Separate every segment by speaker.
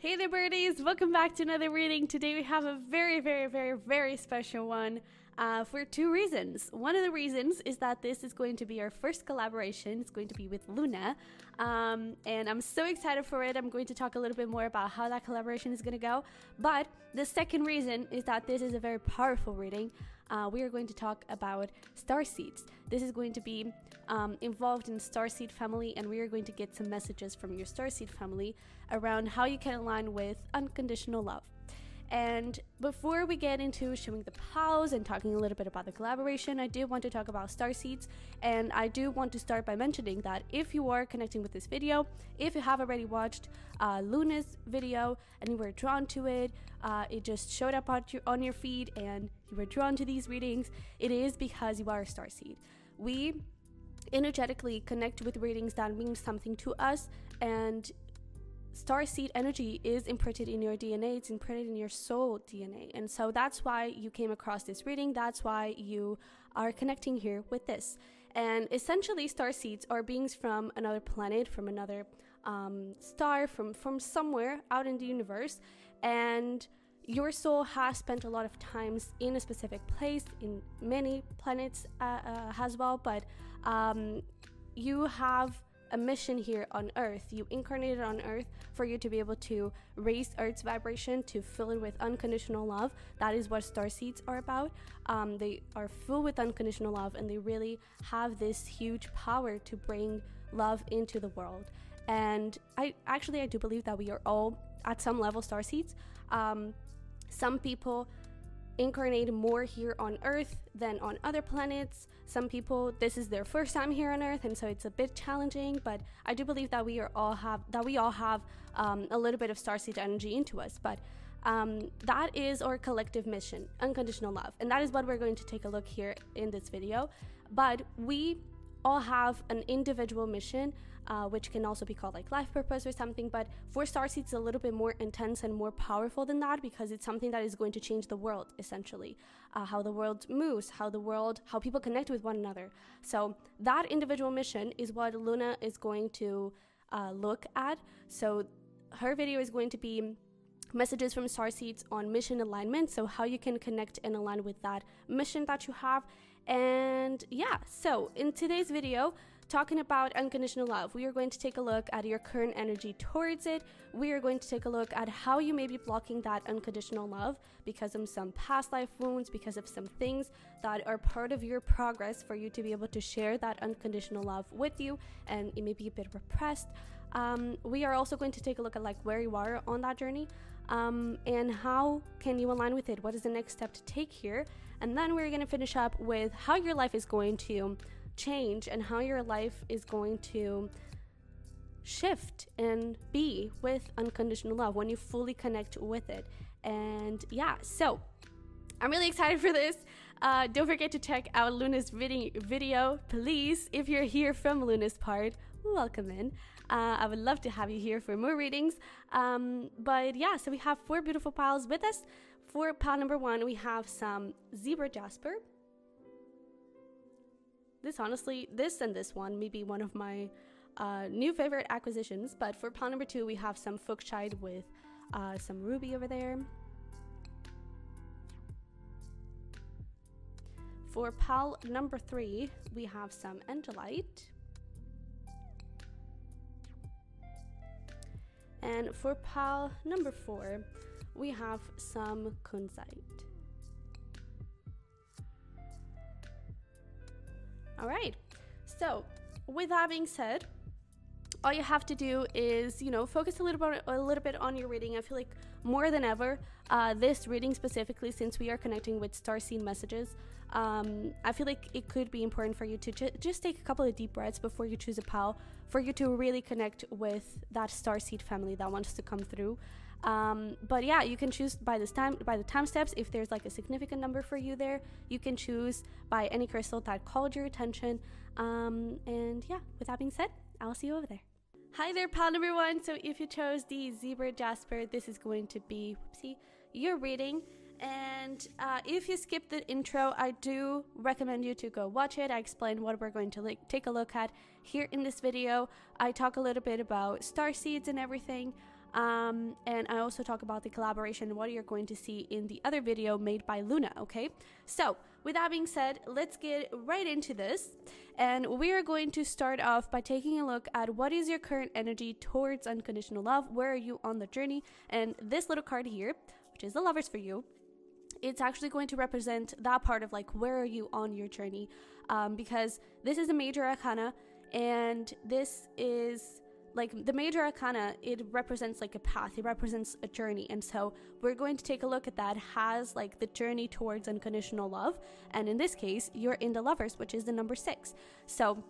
Speaker 1: Hey there birdies, welcome back to another reading. Today we have a very special one for two reasons. One of the reasons is that this is going to be our first collaboration. It's going to be with Luna, and I'm so excited for it. I'm going to talk a little bit more about how that collaboration is going to go. But the second reason is that this is a very powerful reading. We are going to talk about starseeds. This is going to be involved in Starseed Family, and we are going to get some messages from your Starseed Family around how you can align with unconditional love. And before we get into showing the pals and talking a little bit about the collaboration, I do want to talk about starseeds, and I do want to start by mentioning that if you are connecting with this video, if you have already watched Luna's video and you were drawn to it, it just showed up on your feed and you were drawn to these readings, it is because you are a starseed. We energetically connect with readings that mean something to us, and starseed energy is imprinted in your DNA, it's imprinted in your soul DNA, and so that's why you came across this reading, that's why you are connecting here with this. And essentially starseeds are beings from another planet, from another star, from somewhere out in the universe, and your soul has spent a lot of times in a specific place, in many planets as well, but you have a mission here on Earth. You incarnated on Earth for you to be able to raise Earth's vibration, to fill it with unconditional love. That is what starseeds are about. They are filled with unconditional love, and they really have this huge power to bring love into the world. And I do believe that we are all at some level starseeds. Some people incarnate more here on Earth than on other planets. Some people, this is their first time here on Earth, and so it's a bit challenging, but I do believe that we all have a little bit of starseed energy into us. But that is our collective mission, unconditional love, and that is what we're going to take a look here in this video. But we all have an individual mission, which can also be called like life purpose or something, but for starseeds it's a little bit more intense and more powerful than that, because it's something that is going to change the world, essentially, how the world moves, how people connect with one another. So that individual mission is what Luna is going to look at. So her video is going to be messages from starseeds on mission alignment, so how you can connect and align with that mission that you have. And yeah, so in today's video, talking about unconditional love, we are going to take a look at your current energy towards it. We are going to take a look at how you may be blocking that unconditional love because of some past life wounds, because of some things that are part of your progress for you to be able to share that unconditional love with you, and it may be a bit repressed. We are also going to take a look at like where you are on that journey, and how can you align with it, what is the next step to take here. And then we're going to finish up with how your life is going to change and how your life is going to shift and be with unconditional love when you fully connect with it. And yeah, so I'm really excited for this. Don't forget to check out Luna's video, please. If you're here from Luna's part, welcome in. I would love to have you here for more readings. But yeah, so we have 4 beautiful piles with us. For pile number 1, we have some zebra Jasper. This and this one may be one of my new favorite acquisitions. But for pile number 2, we have some Fuchsite with some ruby over there. For pile number 3, we have some Angelite. And for pile number 4, we have some Kunzite. All right, so with that being said, all you have to do is, focus a little bit on your reading. I feel like more than ever, this reading specifically, since we are connecting with starseed messages, I feel like it could be important for you to just take a couple of deep breaths before you choose a pal, for you to really connect with that starseed family that wants to come through. But yeah, you can choose by the time steps. If there's like a significant number for you there, you can choose by any crystal that called your attention. And yeah, with that being said, I'll see you over there. Hi there, pal number 1. So if you chose the zebra Jasper, this is going to be your reading. And if you skipped the intro, I do recommend you to go watch it. I explained what we're going to take a look at here in this video. I talk a little bit about starseeds and everything. And I also talk about the collaboration, what you're going to see in the other video made by Luna, okay? So with that being said, let's get right into this. And we are going to start off by taking a look at what is your current energy towards unconditional love. Where are you on the journey? And this little card here, which is the Lovers for you, it's actually going to represent that part of like, where are you on your journey? Because this is a major arcana, and this is like the major arcana, it represents like a path, it represents a journey. And so we're going to take a look at that has like the journey towards unconditional love. And in this case, you're in the Lovers, which is the number 6. So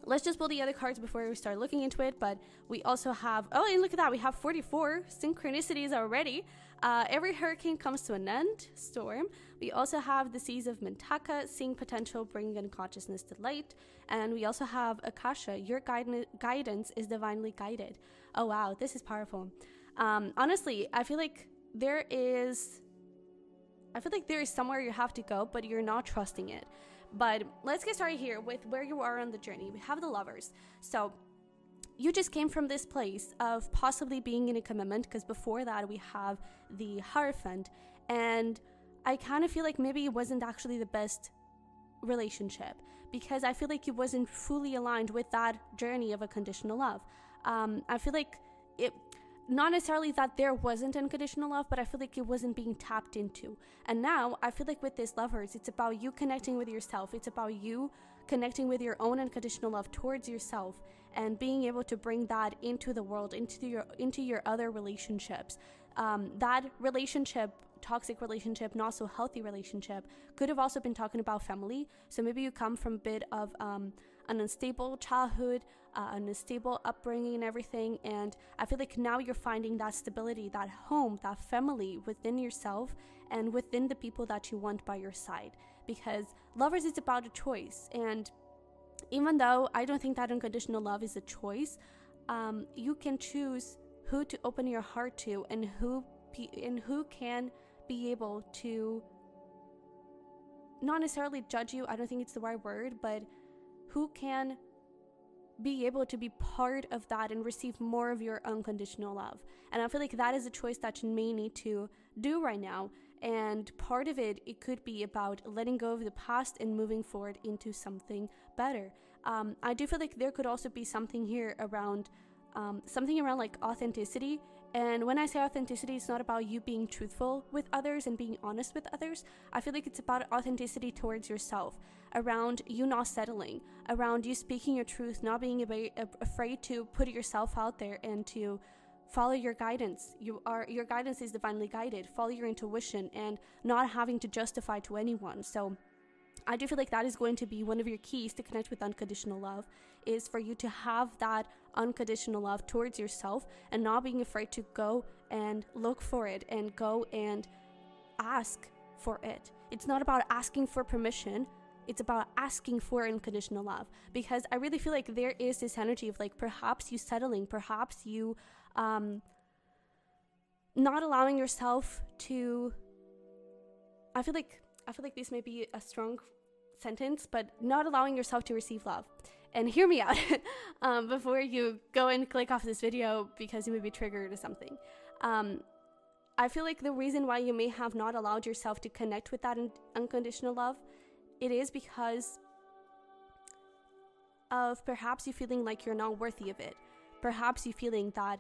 Speaker 1: let's just pull the other cards before we start looking into it. But we also have, oh, and look at that, we have 44 synchronicities already. Every hurricane comes to an end, storm. We also have the Seas of Mintaka, seeing potential, bringing unconsciousness to light. And we also have Akasha, your guidance is divinely guided. Oh wow, this is powerful. Honestly, I feel like there is somewhere you have to go, but you're not trusting it. But let's get started here with where you are on the journey. We have the Lovers. So you just came from this place of possibly being in a commitment, because before that we have the Hierophant, and I kind of feel like maybe it wasn't actually the best relationship, because I feel like it wasn't fully aligned with that journey of unconditional love. I feel like it, not necessarily that there wasn't unconditional love, but I feel like it wasn't being tapped into. And now I feel like with this Lovers, it's about you connecting with yourself. It's about you connecting with your own unconditional love towards yourself, and being able to bring that into the world, into your other relationships. That relationship, toxic relationship, not so healthy relationship, could have also been talking about family. So maybe you come from a bit of an unstable childhood, an unstable upbringing and everything, and I feel like now you're finding that stability, that home, that family within yourself and within the people that you want by your side. Because Lovers is about a choice, and even though I don't think that unconditional love is a choice, you can choose who to open your heart to, and who can be able to not necessarily judge you, I don't think it's the right word, but who can be able to be part of that and receive more of your unconditional love. And I feel like that is a choice that you may need to do right now. And part of it could be about letting go of the past and moving forward into something better. I do feel like there could also be something here around like authenticity. And when I say authenticity, it's not about you being truthful with others and being honest with others. I feel like it's about authenticity towards yourself, around you not settling, around you speaking your truth, not being afraid to put yourself out there and to follow your guidance. Your guidance is divinely guided. Follow your intuition and not having to justify to anyone. So I do feel like that is going to be one of your keys to connect with unconditional love, is for you to have that unconditional love towards yourself and not being afraid to go and look for it and go and ask for it. It's not about asking for permission. It's about asking for unconditional love, because I really feel like there is this energy of like perhaps you settling, perhaps you not allowing yourself to, I feel like this may be a strong sentence, but not allowing yourself to receive love. And hear me out before you go and click off this video because you may be triggered or something. I feel like the reason why you may have not allowed yourself to connect with that unconditional love, it is because of perhaps you feeling like you're not worthy of it. Perhaps you feeling that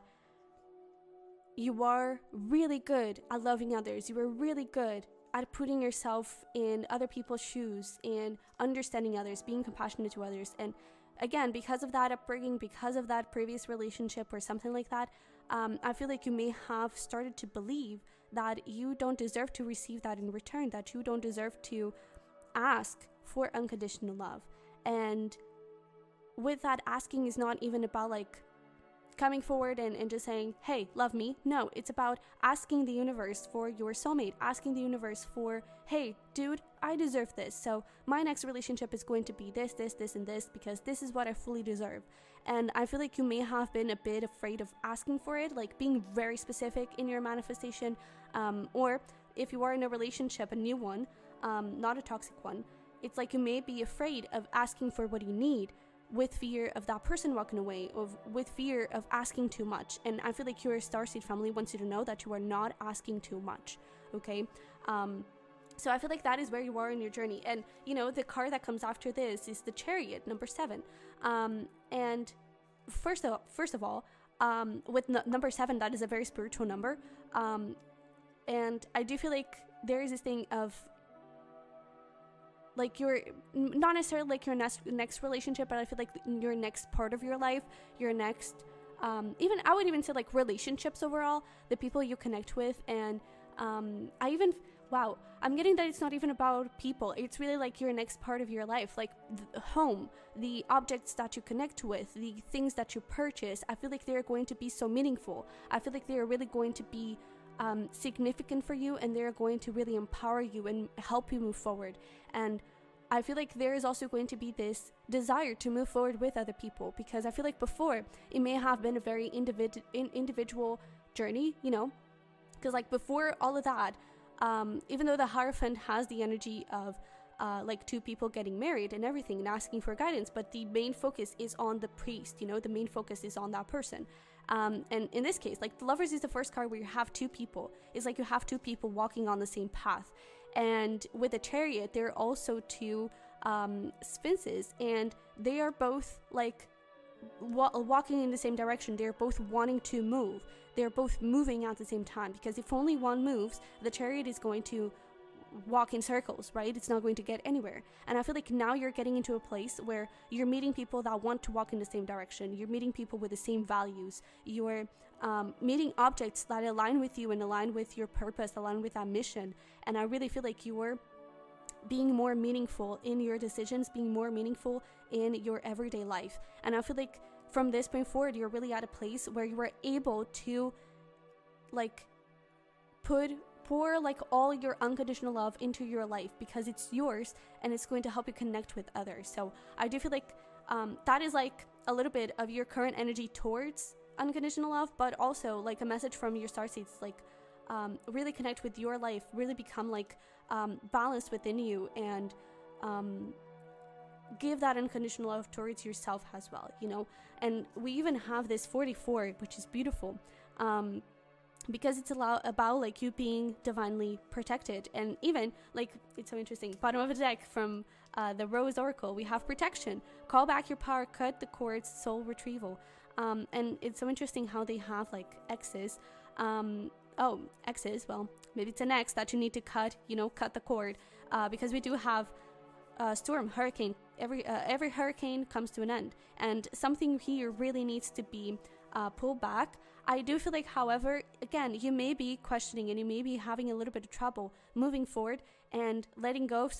Speaker 1: you are really good at loving others. You are really good at putting yourself in other people's shoes and understanding others, being compassionate to others. And again, because of that upbringing, because of that previous relationship or something like that, I feel like you may have started to believe that you don't deserve to receive that in return, that you don't deserve to ask for unconditional love. And with that, asking is not even about like coming forward and just saying, hey, love me. No, it's about asking the universe for your soulmate, asking the universe for, hey, dude, I deserve this. So my next relationship is going to be this, this, this, and this, because this is what I fully deserve. And I feel like you may have been a bit afraid of asking for it, like being very specific in your manifestation. Or if you are in a relationship, a new one, not a toxic one, it's like you may be afraid of asking for what you need, with fear of that person walking away, with fear of asking too much. And I feel like your Starseed family wants you to know that you are not asking too much, okay? So I feel like that is where you are in your journey. And, you know, the card that comes after this is the Chariot, number 7. And first of all, with number 7, that is a very spiritual number. And I do feel like there is this thing of, like, your, not necessarily like your next relationship, but I feel like your next part of your life, your next, even, I would even say like relationships overall, the people you connect with. And wow, I'm getting that it's not even about people. It's really like your next part of your life, like the home, the objects that you connect with, the things that you purchase. I feel like they're going to be so meaningful. I feel like they're really going to be significant for you, and they're going to really empower you and help you move forward. And I feel like there is also going to be this desire to move forward with other people, because I feel like before it may have been a very individual journey, you know, because like before all of that, even though the Hierophant has the energy of like 2 people getting married and everything and asking for guidance, but the main focus is on the priest, you know, the main focus is on that person. And in this case, like the Lovers is the first card where you have 2 people. It's like you have 2 people walking on the same path. And with the Chariot, there are also 2 sphinxes, and they are both like walking in the same direction. They're both wanting to move. They're both moving at the same time, because if only one moves, the Chariot is going to walk in circles, right? It's not going to get anywhere. And I feel like now you're getting into a place where you're meeting people that want to walk in the same direction. You're meeting people with the same values. You're meeting objects that align with you and align with your purpose, align with that mission. And I really feel like you're being more meaningful in your decisions, being more meaningful in your everyday life. And I feel like from this point forward, you're really at a place where you are able to like pour like all your unconditional love into your life, because it's yours and it's going to help you connect with others. So I do feel like that is like a little bit of your current energy towards unconditional love, but also like a message from your starseeds, like really connect with your life, really become like balanced within you, and give that unconditional love towards yourself as well, you know. And we even have this 44, which is beautiful, because it's about like you being divinely protected. And even like, it's so interesting, bottom of the deck from the Rose Oracle, we have protection, call back your power, cut the cords, soul retrieval. And it's so interesting how they have like X's. X's, well, maybe it's an X that you need to cut, you know, cut the cord, because we do have storm, hurricane. Every hurricane comes to an end, and something here really needs to be pulled back. I do feel like, however, again, you may be questioning and you may be having a little bit of trouble moving forward and letting go of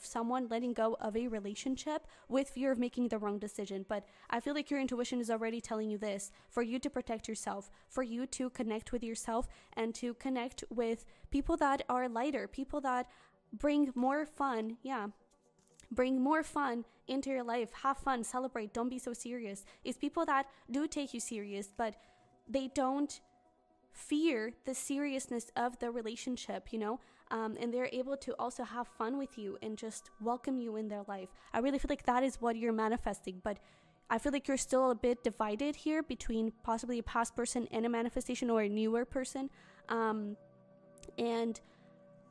Speaker 1: someone, letting go of a relationship with fear of making the wrong decision. But I feel like your intuition is already telling you this, for you to protect yourself, for you to connect with yourself, and to connect with people that are lighter, people that bring more fun. Bring more fun into your life. Have fun, celebrate, don't be so serious. It's people that do take you serious, but they don't fear the seriousness of the relationship, you know, and they're able to also have fun with you and just welcome you in their life. I really feel like that is what you're manifesting, but I feel like you're still a bit divided here between possibly a past person and a manifestation, or a newer person. And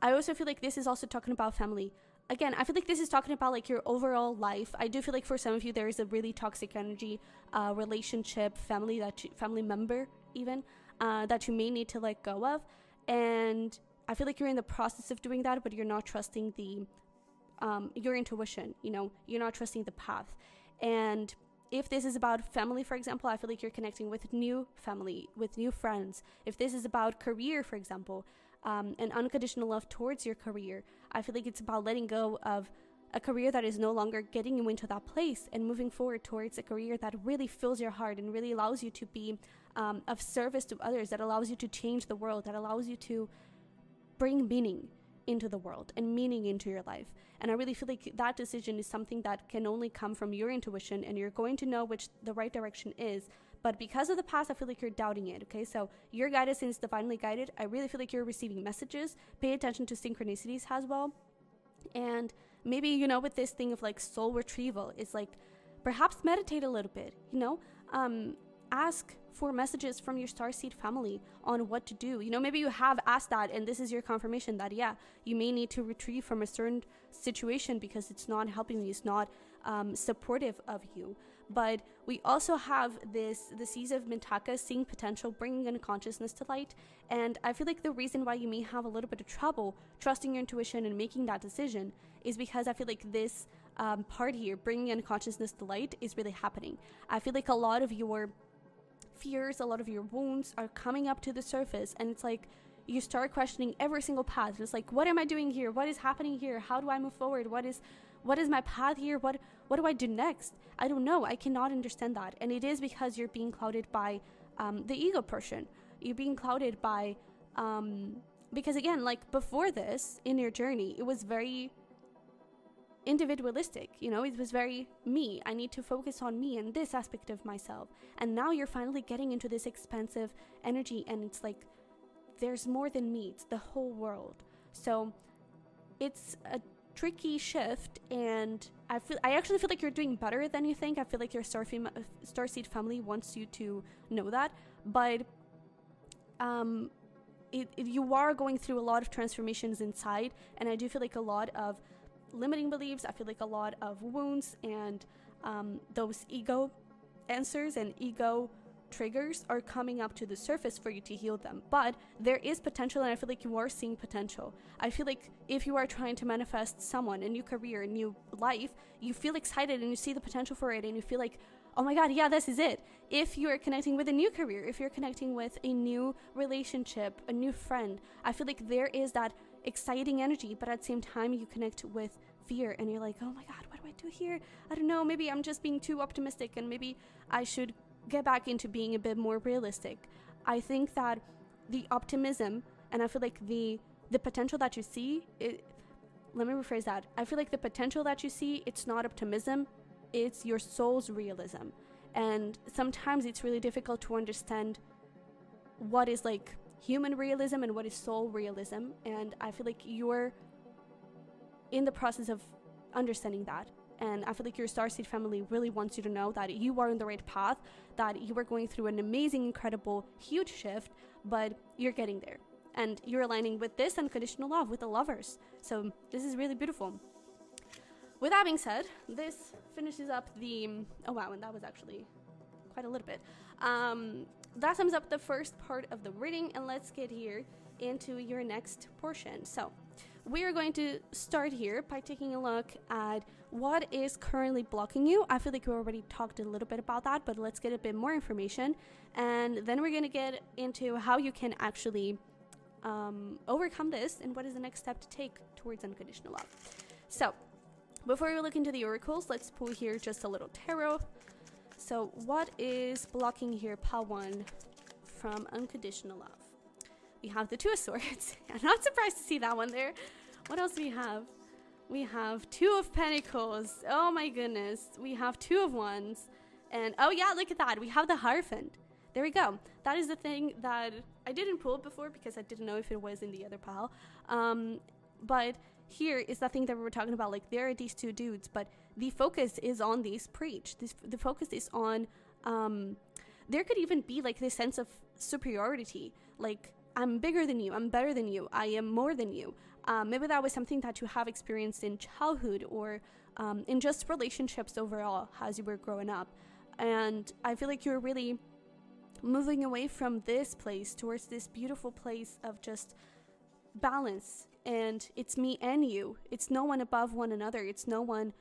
Speaker 1: I also feel like this is also talking about family. Again, I feel like this is talking about like your overall life. I do feel like for some of you there is a really toxic energy, relationship, family member even, that you may need to let go of. And I feel like you're in the process of doing that, but you're not trusting your intuition, you know, you're not trusting the path. And if this is about family, for example, I feel like you're connecting with new family, with new friends. If this is about career, for example, and unconditional love towards your career, I feel like it's about letting go of a career that is no longer getting you into that place and moving forward towards a career that really fills your heart and really allows you to be of service to others, that allows you to change the world, that allows you to bring meaning into the world and meaning into your life. And I really feel like that decision is something that can only come from your intuition, and you're going to know which the right direction is. But because of the past, I feel like you're doubting it, okay? So your guidance is divinely guided. I really feel like you're receiving messages. Pay attention to synchronicities as well. And maybe, you know, with this thing of like soul retrieval, it's like perhaps meditate a little bit, you know, ask for messages from your Starseed family on what to do. You know, maybe you have asked that and this is your confirmation that, yeah, you may need to retrieve from a certain situation because it's not helping you, it's not supportive of you. But we also have the seas of Mintaka, seeing potential, bringing unconsciousness to light. And I feel like the reason why you may have a little bit of trouble trusting your intuition and making that decision is because I feel like this part here, bringing unconsciousness to light, is really happening. I feel like a lot of your fears, a lot of your wounds are coming up to the surface, and it's like you start questioning every single path. It's like, what am I doing here? What is happening here? How do I move forward? What is my path here? What do I do next? I don't know. I cannot understand that. And it is because you're being clouded by the ego portion. You're being clouded by because again, like before this in your journey, it was very individualistic, you know, it was very me. I need to focus on me and this aspect of myself. And now you're finally getting into this expansive energy, and it's like there's more than me, it's the whole world. So it's a tricky shift, and I actually feel like you're doing better than you think. I feel like your Starseed family wants you to know that, but you are going through a lot of transformations inside, and I do feel like a lot of limiting beliefs, I feel like a lot of wounds and those ego answers and ego triggers are coming up to the surface for you to heal them. But there is potential, and I feel like you are seeing potential. I feel like if you are trying to manifest someone, a new career, a new life, you feel excited and you see the potential for it, and you feel like, oh my god, yeah, this is it. If you are connecting with a new career, if you're connecting with a new relationship, a new friend, I feel like there is that exciting energy, but at the same time you connect with fear and you're like, oh my god, what do I do here? I don't know, maybe I'm just being too optimistic and maybe I should get back into being a bit more realistic. I think that the optimism, and I feel like the potential that you see, let me rephrase that. I feel like the potential that you see, it's not optimism, it's your soul's realism. And sometimes it's really difficult to understand what is like human realism and what is soul realism, and I feel like you're in the process of understanding that. And I feel like your Starseed family really wants you to know that you are on the right path, that you are going through an amazing, incredible, huge shift, but you're getting there. And you're aligning with this unconditional love, with the lovers. So this is really beautiful. With that being said, this finishes up the... Oh wow, and that was actually quite a little bit. That sums up the first part of the reading, and let's get here into your next portion. So we are going to start here by taking a look at what is currently blocking you. I feel like we already talked a little bit about that, but let's get a bit more information, and then we're going to get into how you can actually overcome this and what is the next step to take towards unconditional love. So before we look into the oracles, let's pull here just a little tarot. So what is blocking here, pile 1, from unconditional love? We have the Two of Swords. I'm not surprised to see that one there. What else do we have? We have Two of Pentacles. Oh my goodness. We have Two of Wands. And oh yeah, look at that. We have the Hierophant. There we go. That is the thing that I didn't pull before because I didn't know if it was in the other pile. But here is the thing that we were talking about. Like, there are these two dudes, but the focus is on these preach. The focus is on, there could even be like this sense of superiority. Like, I'm bigger than you, I'm better than you, I am more than you. Maybe that was something that you have experienced in childhood or in just relationships overall as you were growing up. And I feel like you're really moving away from this place towards this beautiful place of just balance. And it's me and you. It's no one above one another. It's no one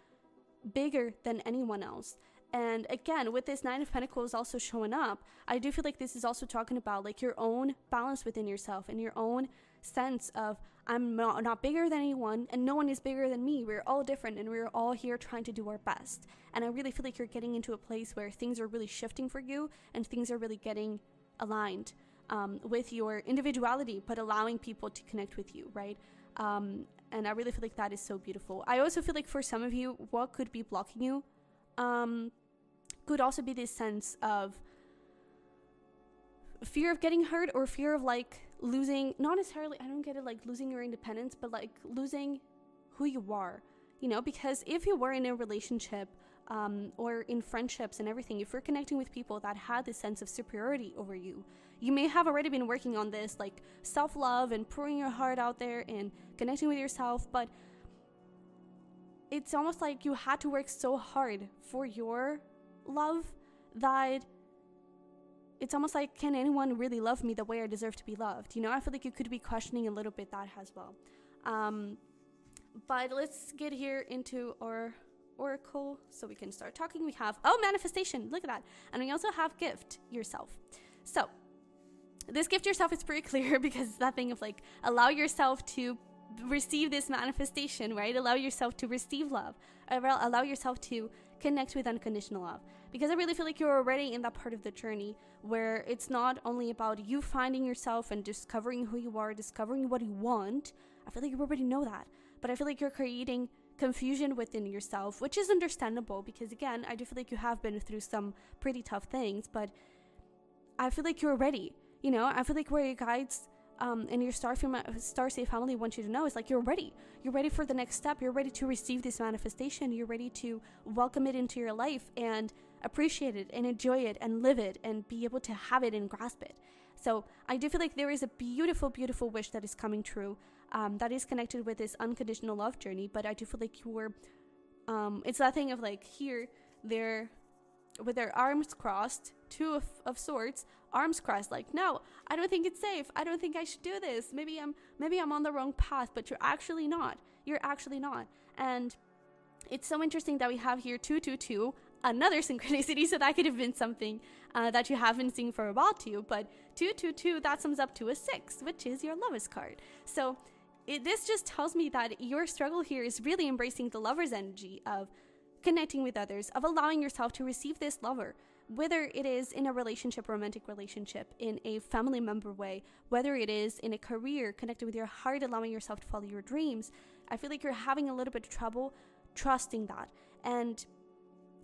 Speaker 1: bigger than anyone else. And again, with this Nine of Pentacles also showing up, I do feel like this is also talking about like your own balance within yourself and your own sense of, I'm not bigger than anyone and no one is bigger than me. We're all different and we're all here trying to do our best. And I really feel like you're getting into a place where things are really shifting for you and things are really getting aligned with your individuality, but allowing people to connect with you, right? And I really feel like that is so beautiful. I also feel like for some of you, what could be blocking you could also be this sense of fear of getting hurt or fear of like losing, not necessarily, I don't get it, like losing your independence, but like losing who you are, you know, because if you were in a relationship or in friendships and everything, if you're connecting with people that had this sense of superiority over you, you may have already been working on this, like self-love and pouring your heart out there and connecting with yourself, but it's almost like you had to work so hard for your love that it's almost like, can anyone really love me the way I deserve to be loved? You know, I feel like you could be questioning a little bit that as well. But let's get here into our oracle so we can start talking. We have, manifestation, look at that. And we also have gift yourself. So this gift yourself is pretty clear, because it's that thing of like, allow yourself to receive this manifestation, right? Allow yourself to receive love. Allow yourself to connect with unconditional love, because I really feel like you're already in that part of the journey where it's not only about you finding yourself and discovering who you are, discovering what you want. I feel like you already know that, but I feel like you're creating confusion within yourself, which is understandable, because again, I do feel like you have been through some pretty tough things, but I feel like you're ready. You know, I feel like where your guides and your Starseed family want you to know is like, you're ready. You're ready for the next step. You're ready to receive this manifestation. You're ready to welcome it into your life and appreciate it and enjoy it and live it and be able to have it and grasp it. So I do feel like there is a beautiful, beautiful wish that is coming true, that is connected with this unconditional love journey. But I do feel like you're, it's that thing of like, here, they're with their arms crossed, two of swords, arms crossed, like, no, I don't think it's safe. I don't think I should do this. Maybe I'm on the wrong path, but you're actually not. You're actually not. And it's so interesting that we have here 222, another synchronicity. So that could have been something that you have been seeing for a while too. But 222, that sums up to a 6, which is your Lovers card. So this just tells me that your struggle here is really embracing the Lover's energy of connecting with others, of allowing yourself to receive this lover, whether it is in a relationship, romantic relationship, in a family member way, whether it is in a career, connected with your heart, allowing yourself to follow your dreams. I feel like you're having a little bit of trouble trusting that. And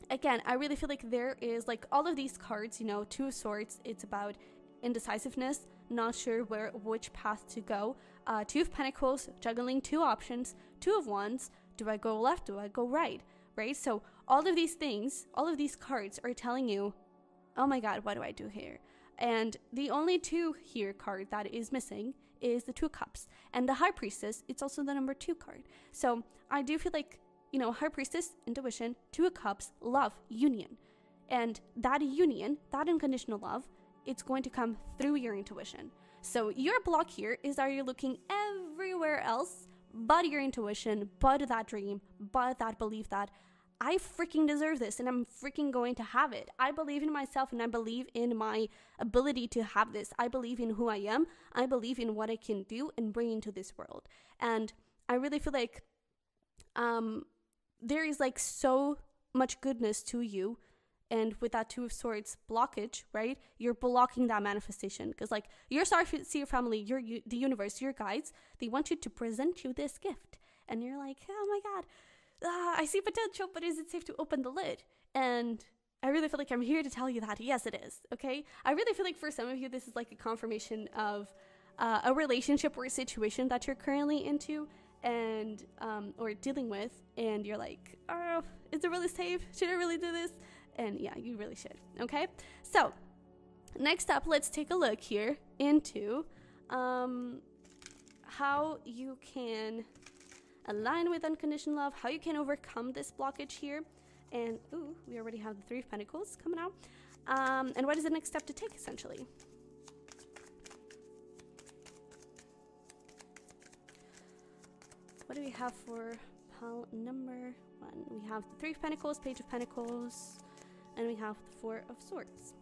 Speaker 1: again, I really feel like there is like all of these cards, you know, 2 of swords, it's about indecisiveness, not sure which path to go. 2 of pentacles, juggling 2 options. 2 of wands, do I go left, do I go right? Right? So all of these things, all of these cards are telling you, oh my God, what do I do here? And the only 2 here card that is missing is the 2 cups. And the High Priestess, it's also the number 2 card. So I do feel like, you know, High Priestess, intuition, 2 of cups, love, union. And that union, that unconditional love, it's going to come through your intuition. So your block here is that you're looking everywhere else but your intuition, but that dream, but that belief that I freaking deserve this and I'm freaking going to have it. I believe in myself and I believe in my ability to have this. I believe in who I am. I believe in what I can do and bring into this world. And I really feel like there is like so much goodness to you. And with that 2 of swords blockage, right? You're blocking that manifestation, because like your Starseed family, the universe, your guides, they want you to present you this gift. And you're like, oh my God, I see potential, but is it safe to open the lid? And I really feel like I'm here to tell you that yes, it is. Okay. I really feel like for some of you, this is like a confirmation of a relationship or a situation that you're currently into and or dealing with. And you're like, oh, is it really safe? Should I really do this? And yeah, you really should. Okay. So next up, let's take a look here into how you can align with unconditional love, how you can overcome this blockage here. And ooh, we already have the 3 of Pentacles coming out. And what is the next step to take, essentially? What do we have for pile number 1? We have the 3 of Pentacles, Page of Pentacles, and we have the 4 of Swords.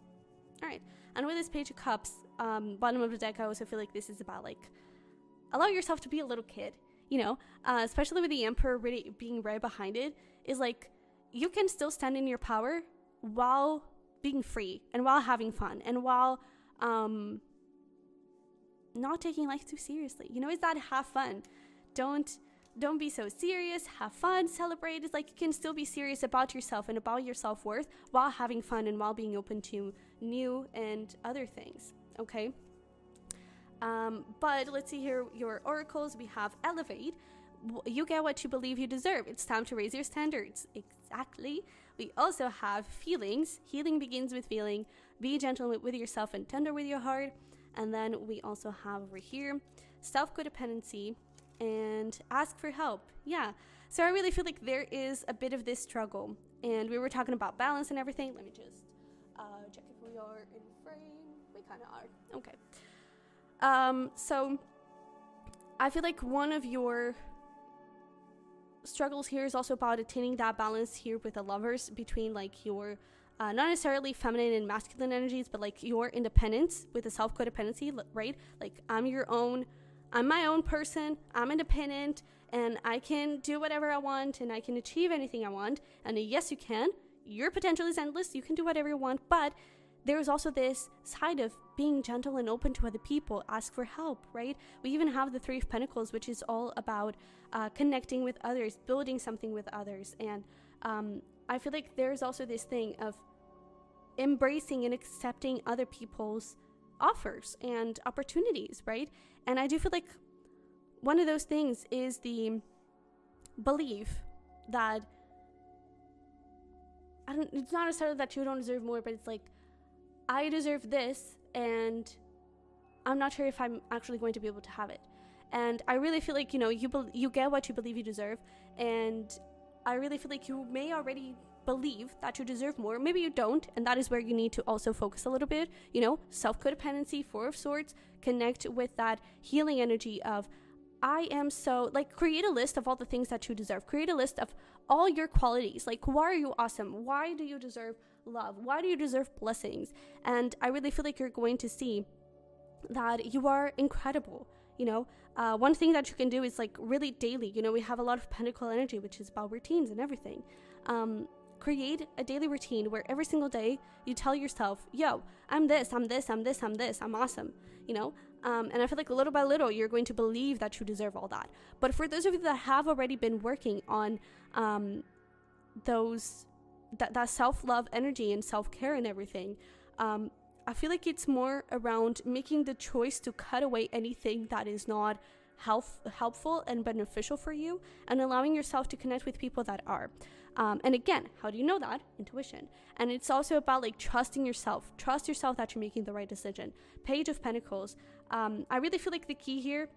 Speaker 1: All right. And with this Page of Cups, bottom of the deck, I also feel like this is about like, allow yourself to be a little kid, you know, especially with the Emperor really being right behind it, is like, you can still stand in your power while being free and while having fun and while not taking life too seriously. You know, is that have fun. Don't be so serious, have fun, celebrate. It's like you can still be serious about yourself and about your self-worth while having fun and while being open to new and other things, okay? But let's see here, your oracles. We have Elevate, you get what you believe you deserve. It's time to raise your standards. Exactly. We also have feelings. Healing begins with feeling. Be gentle with yourself and tender with your heart. And then we also have over here self-codependency and ask for help. Yeah. So I really feel like there is a bit of this struggle. And we were talking about balance and everything. Let me just check if we are in frame. We kind of are. Okay. So I feel like one of your struggles here is also about attaining that balance here with the lovers between like your not necessarily feminine and masculine energies, but like your independence with the self-codependency, right? Like I'm my own person, I'm independent, and I can do whatever I want, and I can achieve anything I want. And yes, you can. Your potential is endless. You can do whatever you want, but there is also this side of being gentle and open to other people. Ask for help, right? We even have the Three of Pentacles, which is all about connecting with others, building something with others. And I feel like there's also this thing of embracing and accepting other people's offers and opportunities, right? And I do feel like one of those things is the belief that it's not necessarily that you don't deserve more, but it's like, I deserve this, and I'm not sure if I'm actually going to be able to have it. And I really feel like, you know, you get what you believe you deserve, and I really feel like you may already believe that you deserve more. Maybe you don't, and that is where you need to also focus a little bit. You know, self-codependency, Four of Swords, connect with that healing energy of, I am so, like, create a list of all the things that you deserve. Create a list of all your qualities. Like, why are you awesome? Why do you deserve love? Why do you deserve blessings? And I really feel like you're going to see that you are incredible. You know, one thing that you can do is like really daily. You know, we have a lot of Pentacle energy, which is about routines and everything. Create a daily routine where every single day you tell yourself, yo, I'm this, I'm this, I'm this, I'm this, I'm awesome, you know? And I feel like little by little, you're going to believe that you deserve all that. But for those of you that have already been working on that self-love energy and self-care and everything, I feel like it's more around making the choice to cut away anything that is not helpful and beneficial for you, and allowing yourself to connect with people that are. And again, how do you know that? Intuition. And it's also about like trusting yourself. Trust yourself that you're making the right decision. Page of Pentacles. I really feel like the key here,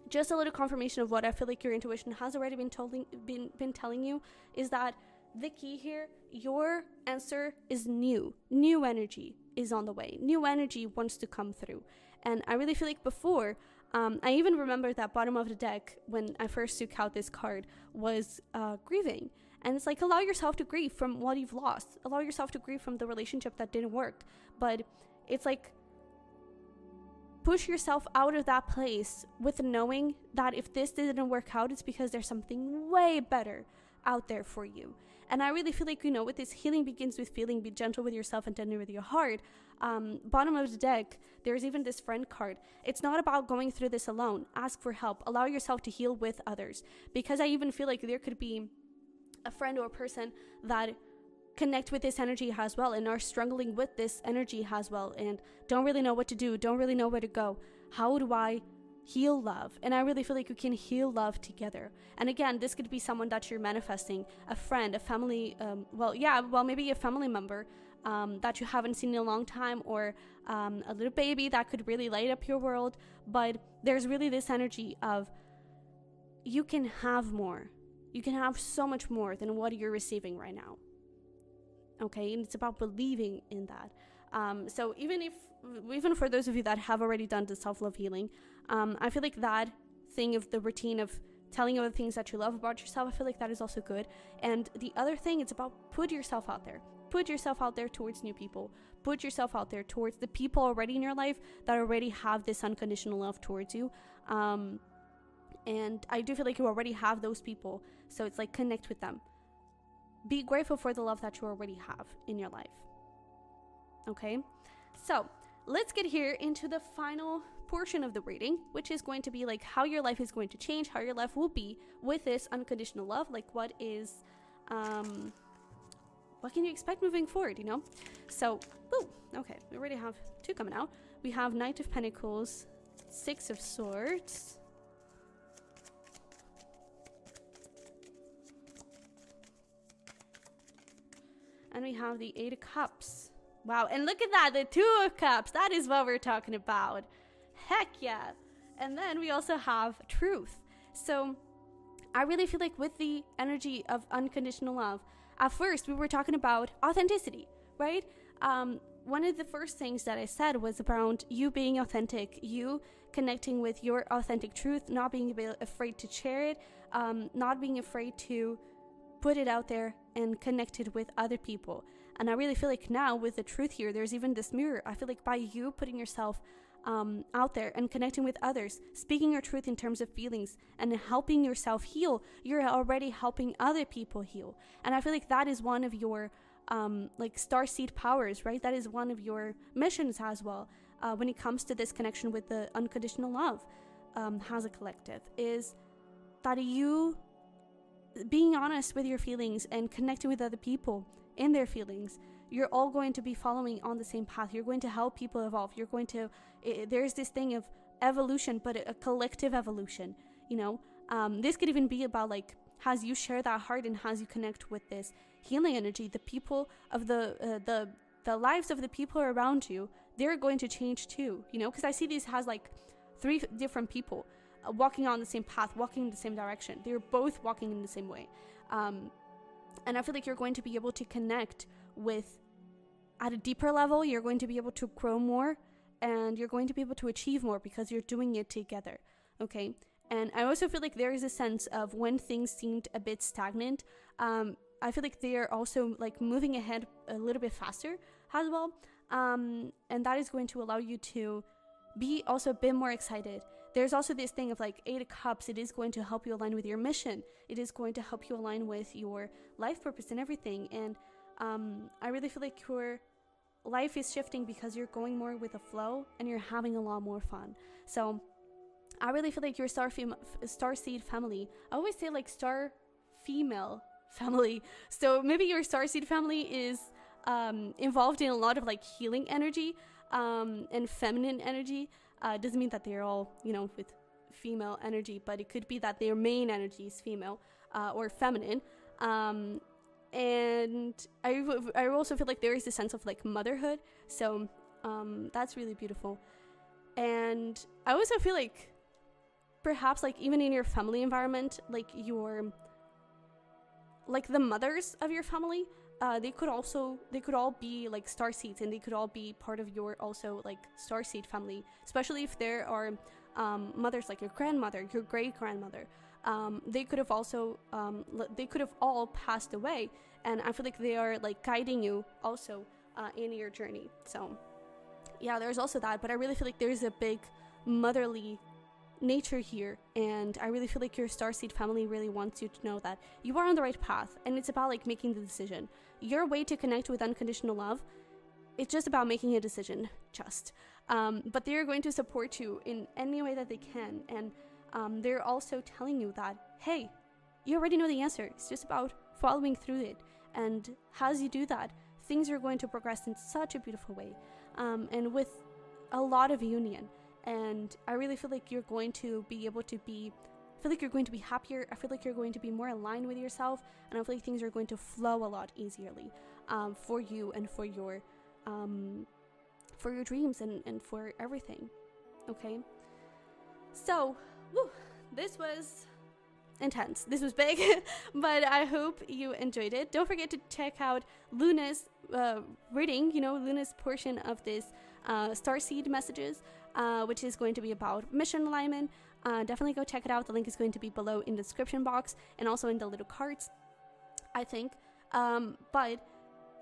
Speaker 1: just a little confirmation of what I feel like your intuition has already been telling you, is that the key here, your answer is new. New energy is on the way. New energy wants to come through. And I really feel like before, I even remember that bottom of the deck when I first took out this card was grieving. And it's like, allow yourself to grieve from what you've lost. Allow yourself to grieve from the relationship that didn't work. But it's like, push yourself out of that place with knowing that if this didn't work out, it's because there's something way better out there for you. And I really feel like, you know, with this healing begins with feeling, be gentle with yourself and tender with your heart. Bottom of the deck, there's even this friend card. It's not about going through this alone. Ask for help. Allow yourself to heal with others. Because I even feel like there could be a friend or a person that connect with this energy as well and are struggling with this energy as well and don't really know what to do, don't really know where to go. How do I heal love? And I really feel like you can heal love together. And again, this could be someone that you're manifesting, a friend, a family, maybe a family member that you haven't seen in a long time, or a little baby that could really light up your world. But there's really this energy of you can have more. You can have so much more than what you're receiving right now. Okay, and it's about believing in that. So even for those of you that have already done the self-love healing, I feel like that thing of the routine of telling other things that you love about yourself, I feel like that is also good. And the other thing, it's about put yourself out there. Put yourself out there towards new people. Put yourself out there towards the people already in your life that already have this unconditional love towards you. And I do feel like you already have those people. So it's like connect with them. Be grateful for the love that you already have in your life. Okay? So let's get here into the final portion of the reading, which is going to be like how your life is going to change, how your life will be with this unconditional love. Like what can you expect moving forward, you know? So, okay, we already have two coming out. We have Knight of Pentacles, Six of Swords, And we have the 8 of Cups. Wow, and look at that, the 2 of Cups. That is what we're talking about. Heck yeah. And then we also have Truth. So I really feel like with the energy of unconditional love, at first we were talking about authenticity, right? One of the first things that I said was around you being authentic, you connecting with your authentic truth, not being afraid to share it, not being afraid to put it out there and connect it with other people. And I really feel like now with the truth here, there's even this mirror. I feel like by you putting yourself out there and connecting with others, speaking your truth in terms of feelings and helping yourself heal, you're already helping other people heal. And I feel like that is one of your like starseed powers, right? That is one of your missions as well, when it comes to this connection with the unconditional love as a collective, is that you being honest with your feelings and connecting with other people in their feelings. You're all going to be following on the same path. You're going to help people evolve. You're going to, there's this thing of evolution, but a collective evolution, you know. This could even be about like, as you share that heart and as you connect with this healing energy, the people of the lives of the people around you, they're going to change too, you know, because I see this has like 3 different people walking on the same path, walking in the same direction. They're both walking in the same way. And I feel like you're going to be able to connect with, at a deeper level, you're going to be able to grow more and you're going to be able to achieve more because you're doing it together, okay? And I also feel like there is a sense of when things seemed a bit stagnant, I feel like they are also like moving ahead a little bit faster as well. And that is going to allow you to be also a bit more excited. There's also this thing of like 8 of Cups. It is going to help you align with your mission. It is going to help you align with your life purpose and everything. And I really feel like your life is shifting because you're going more with the flow and you're having a lot more fun. So I really feel like your Starseed family, I always say like star female family. So maybe your Starseed family is involved in a lot of like healing energy and feminine energy. Doesn't mean that they're all, you know, with female energy, but it could be that their main energy is female or feminine. And I also feel like there is a sense of like motherhood. So that's really beautiful. And I also feel like perhaps like even in your family environment, like your, like the mothers of your family, they could all be like starseeds, and they could all be part of your also like starseed family, especially if there are mothers like your grandmother, your great grandmother. They could have also they could have all passed away, and I feel like they are like guiding you also in your journey. So yeah, there's also that, but I really feel like there's a big motherly nature here, and I really feel like your Starseed family really wants you to know that you are on the right path, and it's about like making the decision. Your way to connect with unconditional love, it's just about making a decision, but they're going to support you in any way that they can, and they're also telling you that, hey, you already know the answer. It's just about following through it, and as you do that, things are going to progress in such a beautiful way, and with a lot of union. And I really feel like you're going to be able to be, I feel like you're going to be happier. I feel like you're going to be more aligned with yourself. And I feel like things are going to flow a lot easierly for you and for your dreams and for everything. Okay. So, this was intense. This was big, but I hope you enjoyed it. Don't forget to check out Luna's reading, you know, Luna's portion of this Starseed messages, which is going to be about mission alignment. Definitely go check it out. The link is going to be below in the description box and also in the little cards, I think. But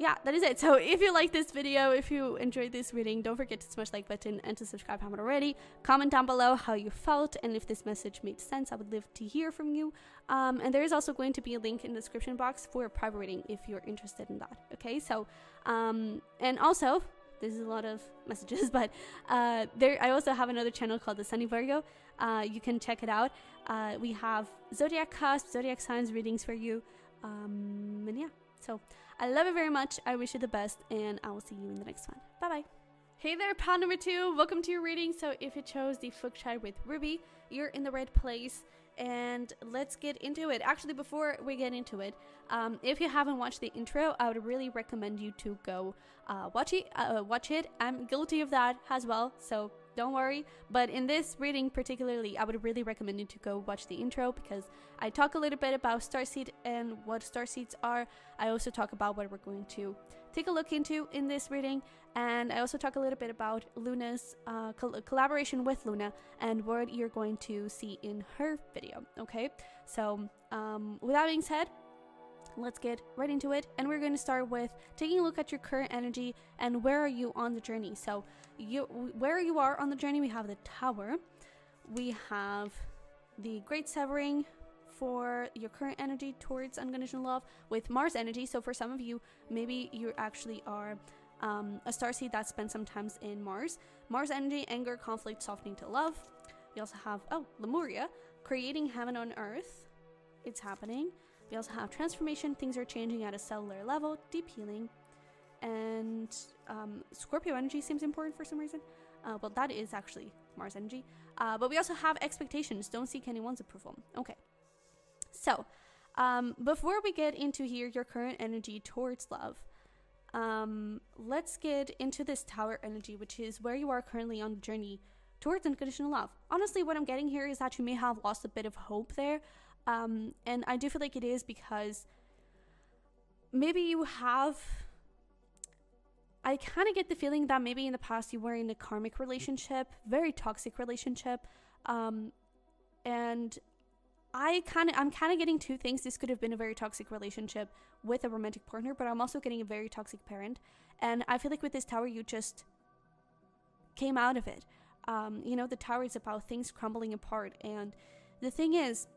Speaker 1: yeah, that is it. So if you like this video, if you enjoyed this reading, don't forget to smash the like button and to subscribe if you haven't already. Comment down below how you felt and if this message made sense. I would love to hear from you. And there is also going to be a link in the description box for a private reading if you're interested in that. Okay, so and also, this is a lot of messages, but I also have another channel called the Sunny Virgo. You can check it out. We have zodiac cusp, zodiac signs readings for you. And yeah, so I love it very much. I wish you the best, and I will see you in the next one. Bye bye. Hey there, pal number 2. Welcome to your reading. So if you chose the Fuchsite with Ruby, you're in the right place. and let's get into it. Actually, before we get into it, if you haven't watched the intro, I would really recommend you to go watch it. I'm guilty of that as well, so don't worry. But in this reading particularly, I would really recommend you to go watch the intro, because I talk a little bit about Starseed and what Starseeds are. I also talk about what we're going to take a look into in this reading, and I also talk a little bit about Luna's collaboration with Luna and what you're going to see in her video. Okay, so with that being said, let's get right into it, and we're going to start with taking a look at your current energy and where are you on the journey. So where you are on the journey, we have the Tower, we have the Great Severing for your current energy towards unconditional love with Mars energy. So for some of you, maybe you actually are a starseed that spent some time in Mars energy, anger, conflict, softening to love. We also have Lemuria, creating heaven on earth. It's happening. We also have transformation, things are changing at a cellular level, deep healing, and Scorpio energy seems important for some reason. Well, that is actually Mars energy. But we also have expectations, don't seek anyone's approval. Okay, so before we get into here your current energy towards love, let's get into this Tower energy, which is where you are currently on the journey towards unconditional love. Honestly, what I'm getting here is that you may have lost a bit of hope there. And I do feel like it is because maybe you have, I kind of get the feeling that maybe in the past you were in a karmic relationship, very toxic relationship, and I'm kind of getting two things. This could have been a very toxic relationship with a romantic partner, but I'm also getting a very toxic parent, and I feel like with this Tower you just came out of it. You know, the Tower is about things crumbling apart, and the thing is,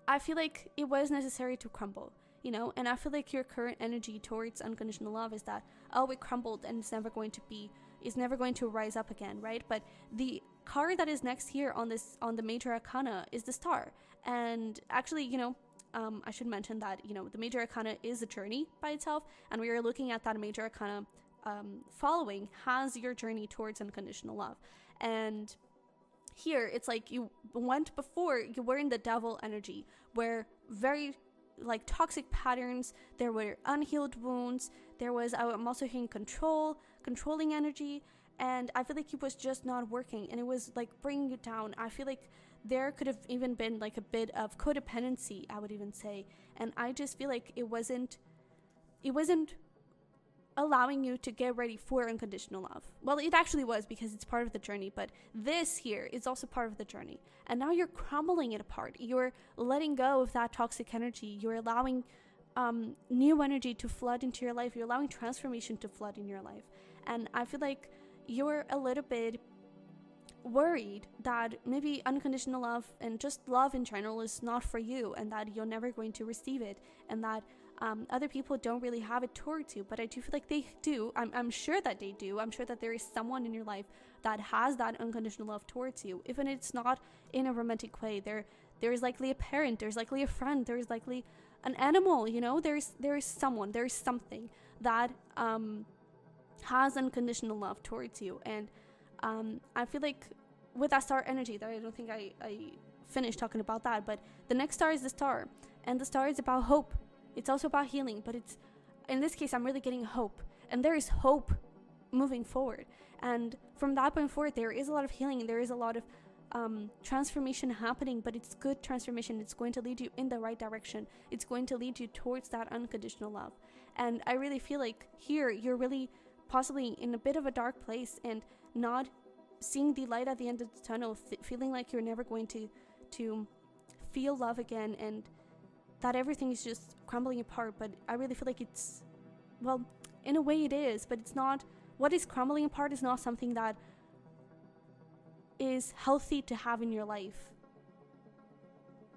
Speaker 1: I feel like it was necessary to crumble, you know, and I feel like your current energy towards unconditional love is that, oh, it crumbled and it's never going to rise up again, right? But the card that is next here on the major arcana is the Star. And actually, you know, I should mention that, you know, the major arcana is a journey by itself, and we are looking at that major arcana following has your journey towards unconditional love. And here it's like you went before, you were in the Devil energy, where very like toxic patterns, there were unhealed wounds, there was, I'm also hearing controlling energy, and I feel like it was just not working, and it was like bringing you down. I feel like there could have even been like a bit of codependency, I would even say, and I just feel like it wasn't allowing you to get ready for unconditional love. Well, it actually was, because it's part of the journey, but this here is also part of the journey, and now you're crumbling it apart. You're letting go of that toxic energy. You're allowing new energy to flood into your life. You're allowing transformation to flood in your life, and I feel like you're a little bit worried that maybe unconditional love and just love in general is not for you, and that you're never going to receive it, and that other people don't really have it towards you. But I do feel like they do. I'm sure that they do. I'm sure that there is someone in your life that has that unconditional love towards you, even if it's not in a romantic way. There is likely a parent, there's likely a friend, there's likely an animal, you know, there is someone, there is something that has unconditional love towards you. And I feel like with that Star energy, that I don't think I finished talking about that, but the next star is the Star, and the Star is about hope. It's also about healing, but it's, in this case, I'm really getting hope, and there is hope moving forward. And from that point forward, there is a lot of healing, and there is a lot of transformation happening, but it's good transformation. It's going to lead you in the right direction. It's going to lead you towards that unconditional love. And I really feel like here you're really possibly in a bit of a dark place and not seeing the light at the end of the tunnel, feeling like you're never going to feel love again, and that everything is just crumbling apart. But I really feel like it's, well, in a way it is, but it's not. What is crumbling apart is not something that is healthy to have in your life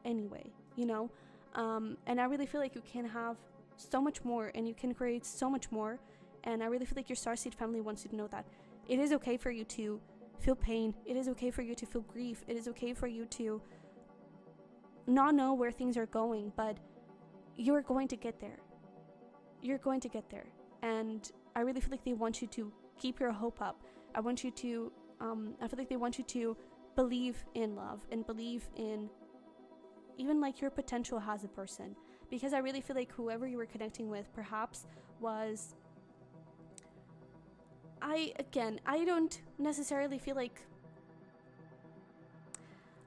Speaker 1: anyway, you know. And I really feel like you can have so much more, and you can create so much more. And I really feel like your Starseed family wants you to know that it is okay for you to feel pain. It is okay for you to feel grief. It is okay for you to not know where things are going, but you're going to get there. You're going to get there. And I really feel like they want you to keep your hope up. I want you to, I feel like they want you to believe in love and believe in even like your potential as a person, because I really feel like whoever you were connecting with perhaps was, I don't necessarily feel like,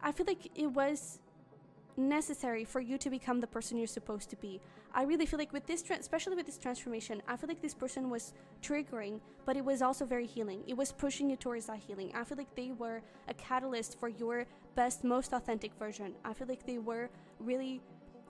Speaker 1: I feel like it was necessary for you to become the person you're supposed to be. I really feel like with this, especially with this transformation, I feel like this person was triggering, but it was also very healing. It was pushing you towards that healing. I feel like they were a catalyst for your best, most authentic version. I feel like they were really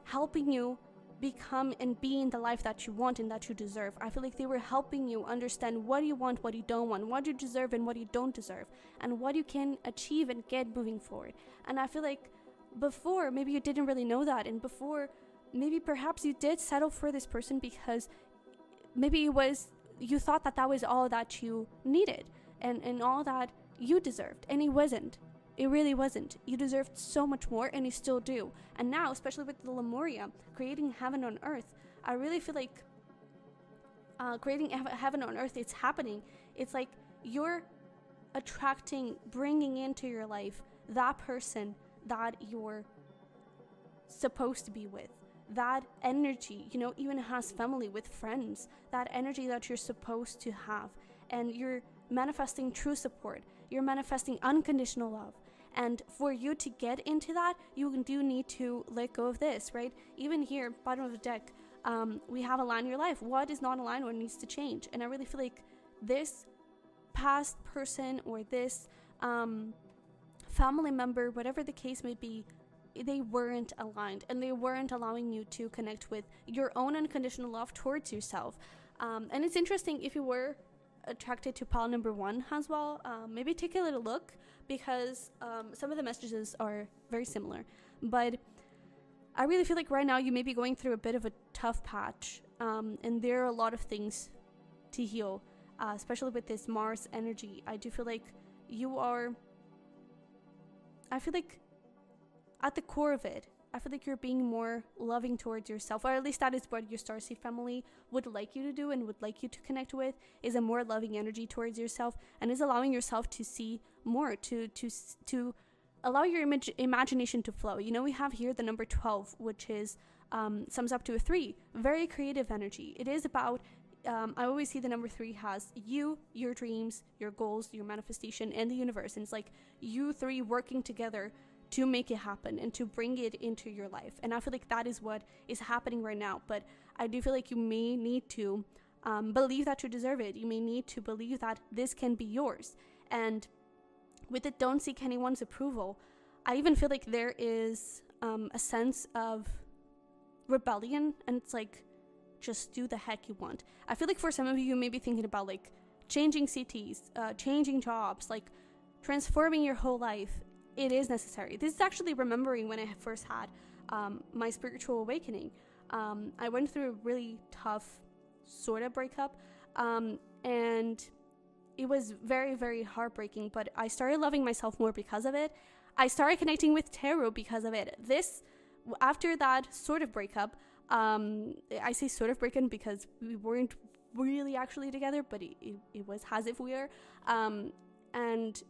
Speaker 1: helping you become and be in the life that you want and that you deserve. I feel like they were helping you understand what you want, what you don't want, what you deserve and what you don't deserve, and what you can achieve and get moving forward. And I feel like before, maybe you didn't really know that, and before, maybe perhaps you did settle for this person because maybe it was, you thought that that was all that you needed and all that you deserved, and it wasn't. It really wasn't. You deserved so much more, and you still do. And now, especially with the Lemuria, creating heaven on earth, I really feel like creating heaven on earth, it's happening. It's like you're attracting, bringing into your life that person that you're supposed to be with. That energy, you know, even has family, with friends, that energy that you're supposed to have. And you're manifesting true support. You're manifesting unconditional love. And for you to get into that, you do need to let go of this, right? Even here, bottom of the deck, we have align your life. What is not aligned, what needs to change? And I really feel like this past person or this family member, whatever the case may be, they weren't aligned, and they weren't allowing you to connect with your own unconditional love towards yourself. And it's interesting, if you were attracted to pile number 1 as well, maybe take a little look, because some of the messages are very similar. But I really feel like right now you may be going through a bit of a tough patch, and there are a lot of things to heal, especially with this Mars energy. I do feel like you are, I feel like at the core of it, I feel like you're being more loving towards yourself, or at least that is what your Starseed family would like you to do and would like you to connect with, is a more loving energy towards yourself, and is allowing yourself to see more, to allow your imagination to flow. You know, we have here the number 12, which is sums up to a 3, very creative energy. It is about I always see the number 3 has you, your dreams, your goals, your manifestation, and the universe, and it's like you 3 working together to make it happen and to bring it into your life. And I feel like that is what is happening right now. But I do feel like you may need to believe that you deserve it. You may need to believe that this can be yours. And with it, don't seek anyone's approval. I even feel like there is a sense of rebellion, and it's like, just do the heck you want. I feel like for some of you, you may be thinking about like changing cities, changing jobs, like transforming your whole life. It is necessary. This is actually remembering when I first had my spiritual awakening. I went through a really tough sort of breakup, and it was very, very heartbreaking, but I started loving myself more because of it. I started connecting with tarot because of it. After that sort of breakup, I say sort of breakup because we weren't really actually together, but it was as if we were. And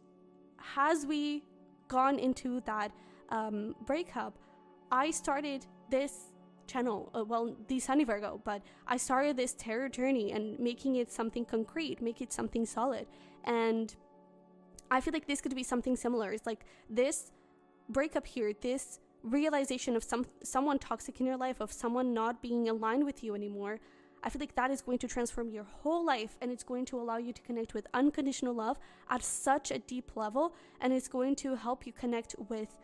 Speaker 1: as we gone into that breakup, I started this channel, the Sunny Virgo, but I started this tarot journey and making it something concrete, make it something solid. And I feel like this could be something similar. It's like this breakup here, this realization of someone toxic in your life, of someone not being aligned with you anymore. I feel like that is going to transform your whole life, and it's going to allow you to connect with unconditional love at such a deep level, and it's going to help you connect with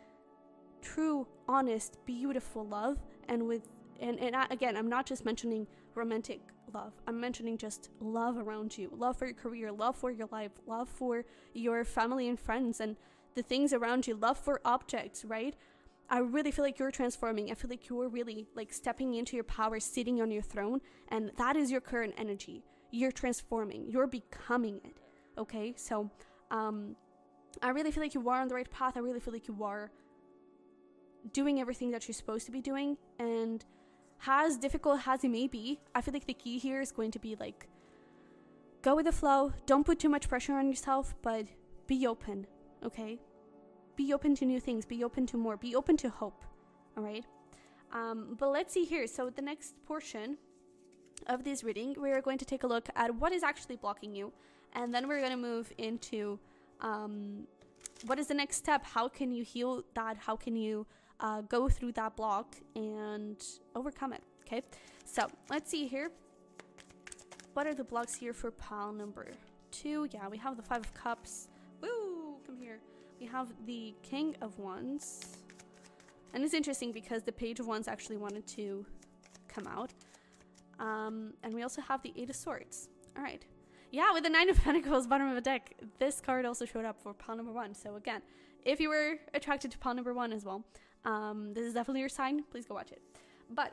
Speaker 1: true, honest, beautiful love, and again, I'm not just mentioning romantic love. I'm mentioning just love around you, love for your career, love for your life, love for your family and friends and the things around you, love for objects, right? I really feel like you're transforming. I feel like you're really like stepping into your power, sitting on your throne, and that is your current energy. You're transforming. You're becoming it. Okay? So, I really feel like you are on the right path. I really feel like you are doing everything that you're supposed to be doing, and as difficult as it may be, I feel like the key here is going to be like, go with the flow. Don't put too much pressure on yourself, but be open. Okay? Be open to new things. Be open to more. Be open to hope. All right. But let's see here. So the next portion of this reading, we're going to take a look at what is actually blocking you. And then we're going to move into what is the next step? How can you heal that? How can you go through that block and overcome it? Okay. So let's see here. What are the blocks here for pile number 2? Yeah, we have the 5 of Cups. Woo! Come here. We have the King of Wands. And it's interesting because the Page of Wands actually wanted to come out. And we also have the 8 of Swords. All right. Yeah, with the 9 of Pentacles, bottom of the deck, this card also showed up for pile number 1. So again, if you were attracted to pile number 1 as well, this is definitely your sign. Please go watch it. But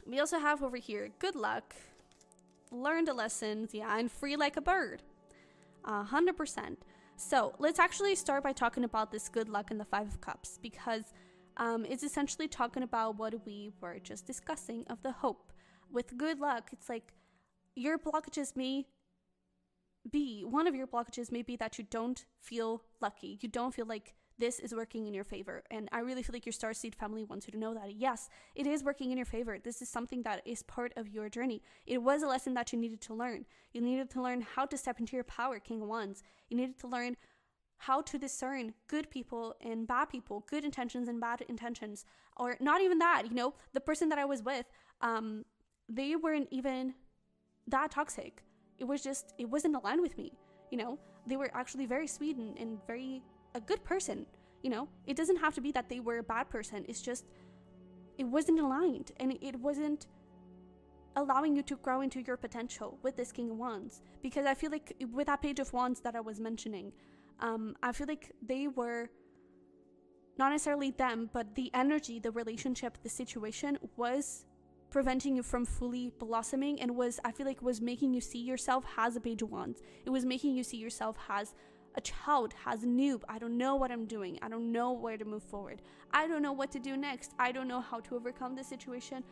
Speaker 1: we also have over here, good luck, learn the lessons, yeah, and free like a bird. 100%. So let's actually start by talking about this good luck and the 5 of Cups, because it's essentially talking about what we were just discussing of the hope. With good luck, it's like your blockages may be, one of your blockages may be that you don't feel lucky. You don't feel like this is working in your favor. And I really feel like your Starseed family wants you to know that, yes, it is working in your favor. This is something that is part of your journey. It was a lesson that you needed to learn. You needed to learn how to step into your power, King of Wands. You needed to learn how to discern good people and bad people, good intentions and bad intentions. Or not even that, you know, the person that I was with, they weren't even that toxic. It was just, it wasn't aligned with me, you know. They were actually very sweet and very a good person, you know. It doesn't have to be that they were a bad person. It's just, it wasn't aligned, and it wasn't allowing you to grow into your potential with this King of Wands. Because I feel like with that Page of Wands that I was mentioning, I feel like they were not necessarily them, but the energy, the relationship, the situation was preventing you from fully blossoming, and was, I feel like, was making you see yourself as a Page of Wands. It was making you see yourself as a child, as a noob. I don't know what I'm doing. I don't know where to move forward. I don't know what to do next. I don't know how to overcome this situation.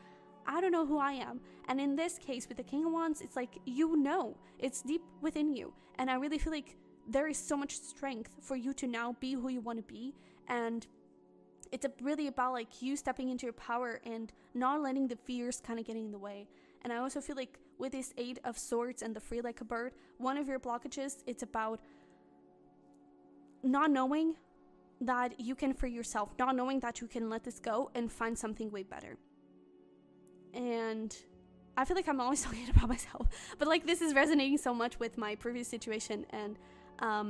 Speaker 1: I don't know who I am. And in this case, with the King of Wands, it's like, you know, it's deep within you. And I really feel like there is so much strength for you to now be who you want to be. And it's really about like you stepping into your power and not letting the fears kind of getting in the way. And I also feel like with this 8 of Swords and the free like a bird, one of your blockages, it's about not knowing that you can free yourself, not knowing that you can let this go and find something way better. And I feel like I'm always talking about myself, but like this is resonating so much with my previous situation. And I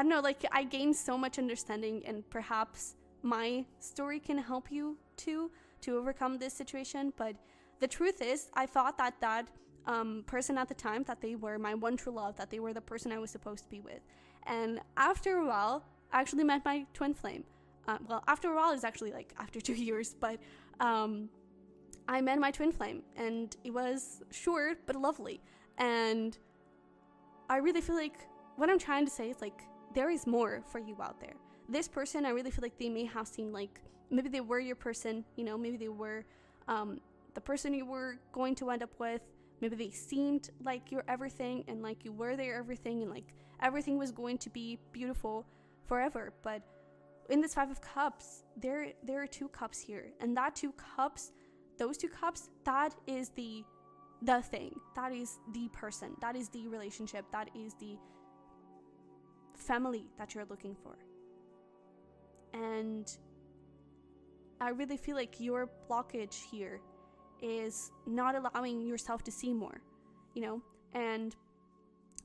Speaker 1: don't know, like I gained so much understanding, and perhaps my story can help you to overcome this situation. But the truth is, I thought that that person at the time, that they were my one true love, that they were the person I was supposed to be with. And after a while, I actually met my twin flame. Well, after a while is actually like after 2 years, but I met my twin flame, and it was short but lovely. And I really feel like what I'm trying to say is like there is more for you out there. This person, I really feel like they may have seemed like maybe they were your person, you know, maybe they were the person you were going to end up with. Maybe they seemed like you're everything, and like you were their everything, and like everything was going to be beautiful forever. But in this 5 of Cups, there are 2 cups here, and that 2 cups, those 2 cups, that is the thing, that is the person, that is the relationship, that is the family that you're looking for. And I really feel like your blockage here is not allowing yourself to see more, you know. And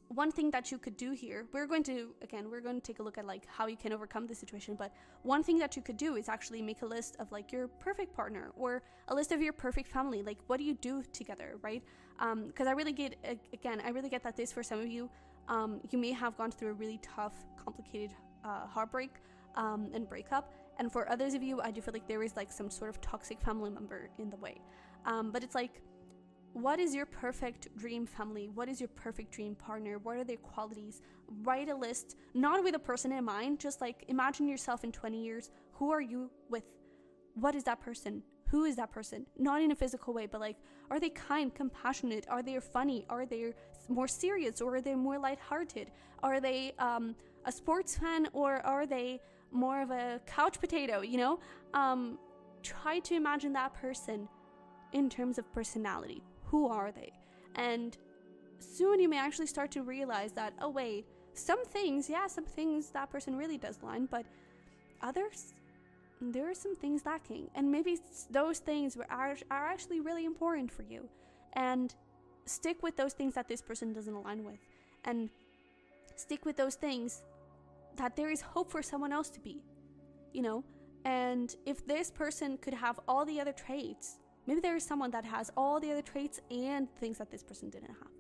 Speaker 1: one thing that you could do here, we're going to take a look at like how you can overcome the situation. But one thing that you could do is actually make a list of like your perfect partner, or a list of your perfect family. Like, what do you do together, right? Because I really get that this, for some of you, you may have gone through a really tough, complicated heartbreak and breakup. And for others of you, I do feel like there is like some sort of toxic family member in the way. But it's like, what is your perfect dream family? What is your perfect dream partner? What are their qualities? Write a list, not with a person in mind, just like imagine yourself in 20 years. Who are you with? What is that person? Who is that person? Not in a physical way, but like, are they kind, compassionate? Are they funny? Are they more serious, or are they more lighthearted? Are they a sports fan, or are they more of a couch potato, you know? Try to imagine that person in terms of personality. Who are they? And soon you may actually start to realize that, oh wait, some things that person really does line, but others, there are some things lacking. And maybe those things are actually really important for you. And stick with those things that this person doesn't align with. And stick with those things that there is hope for someone else to be, you know? And if this person could have all the other traits, maybe there is someone that has all the other traits and things that this person didn't have.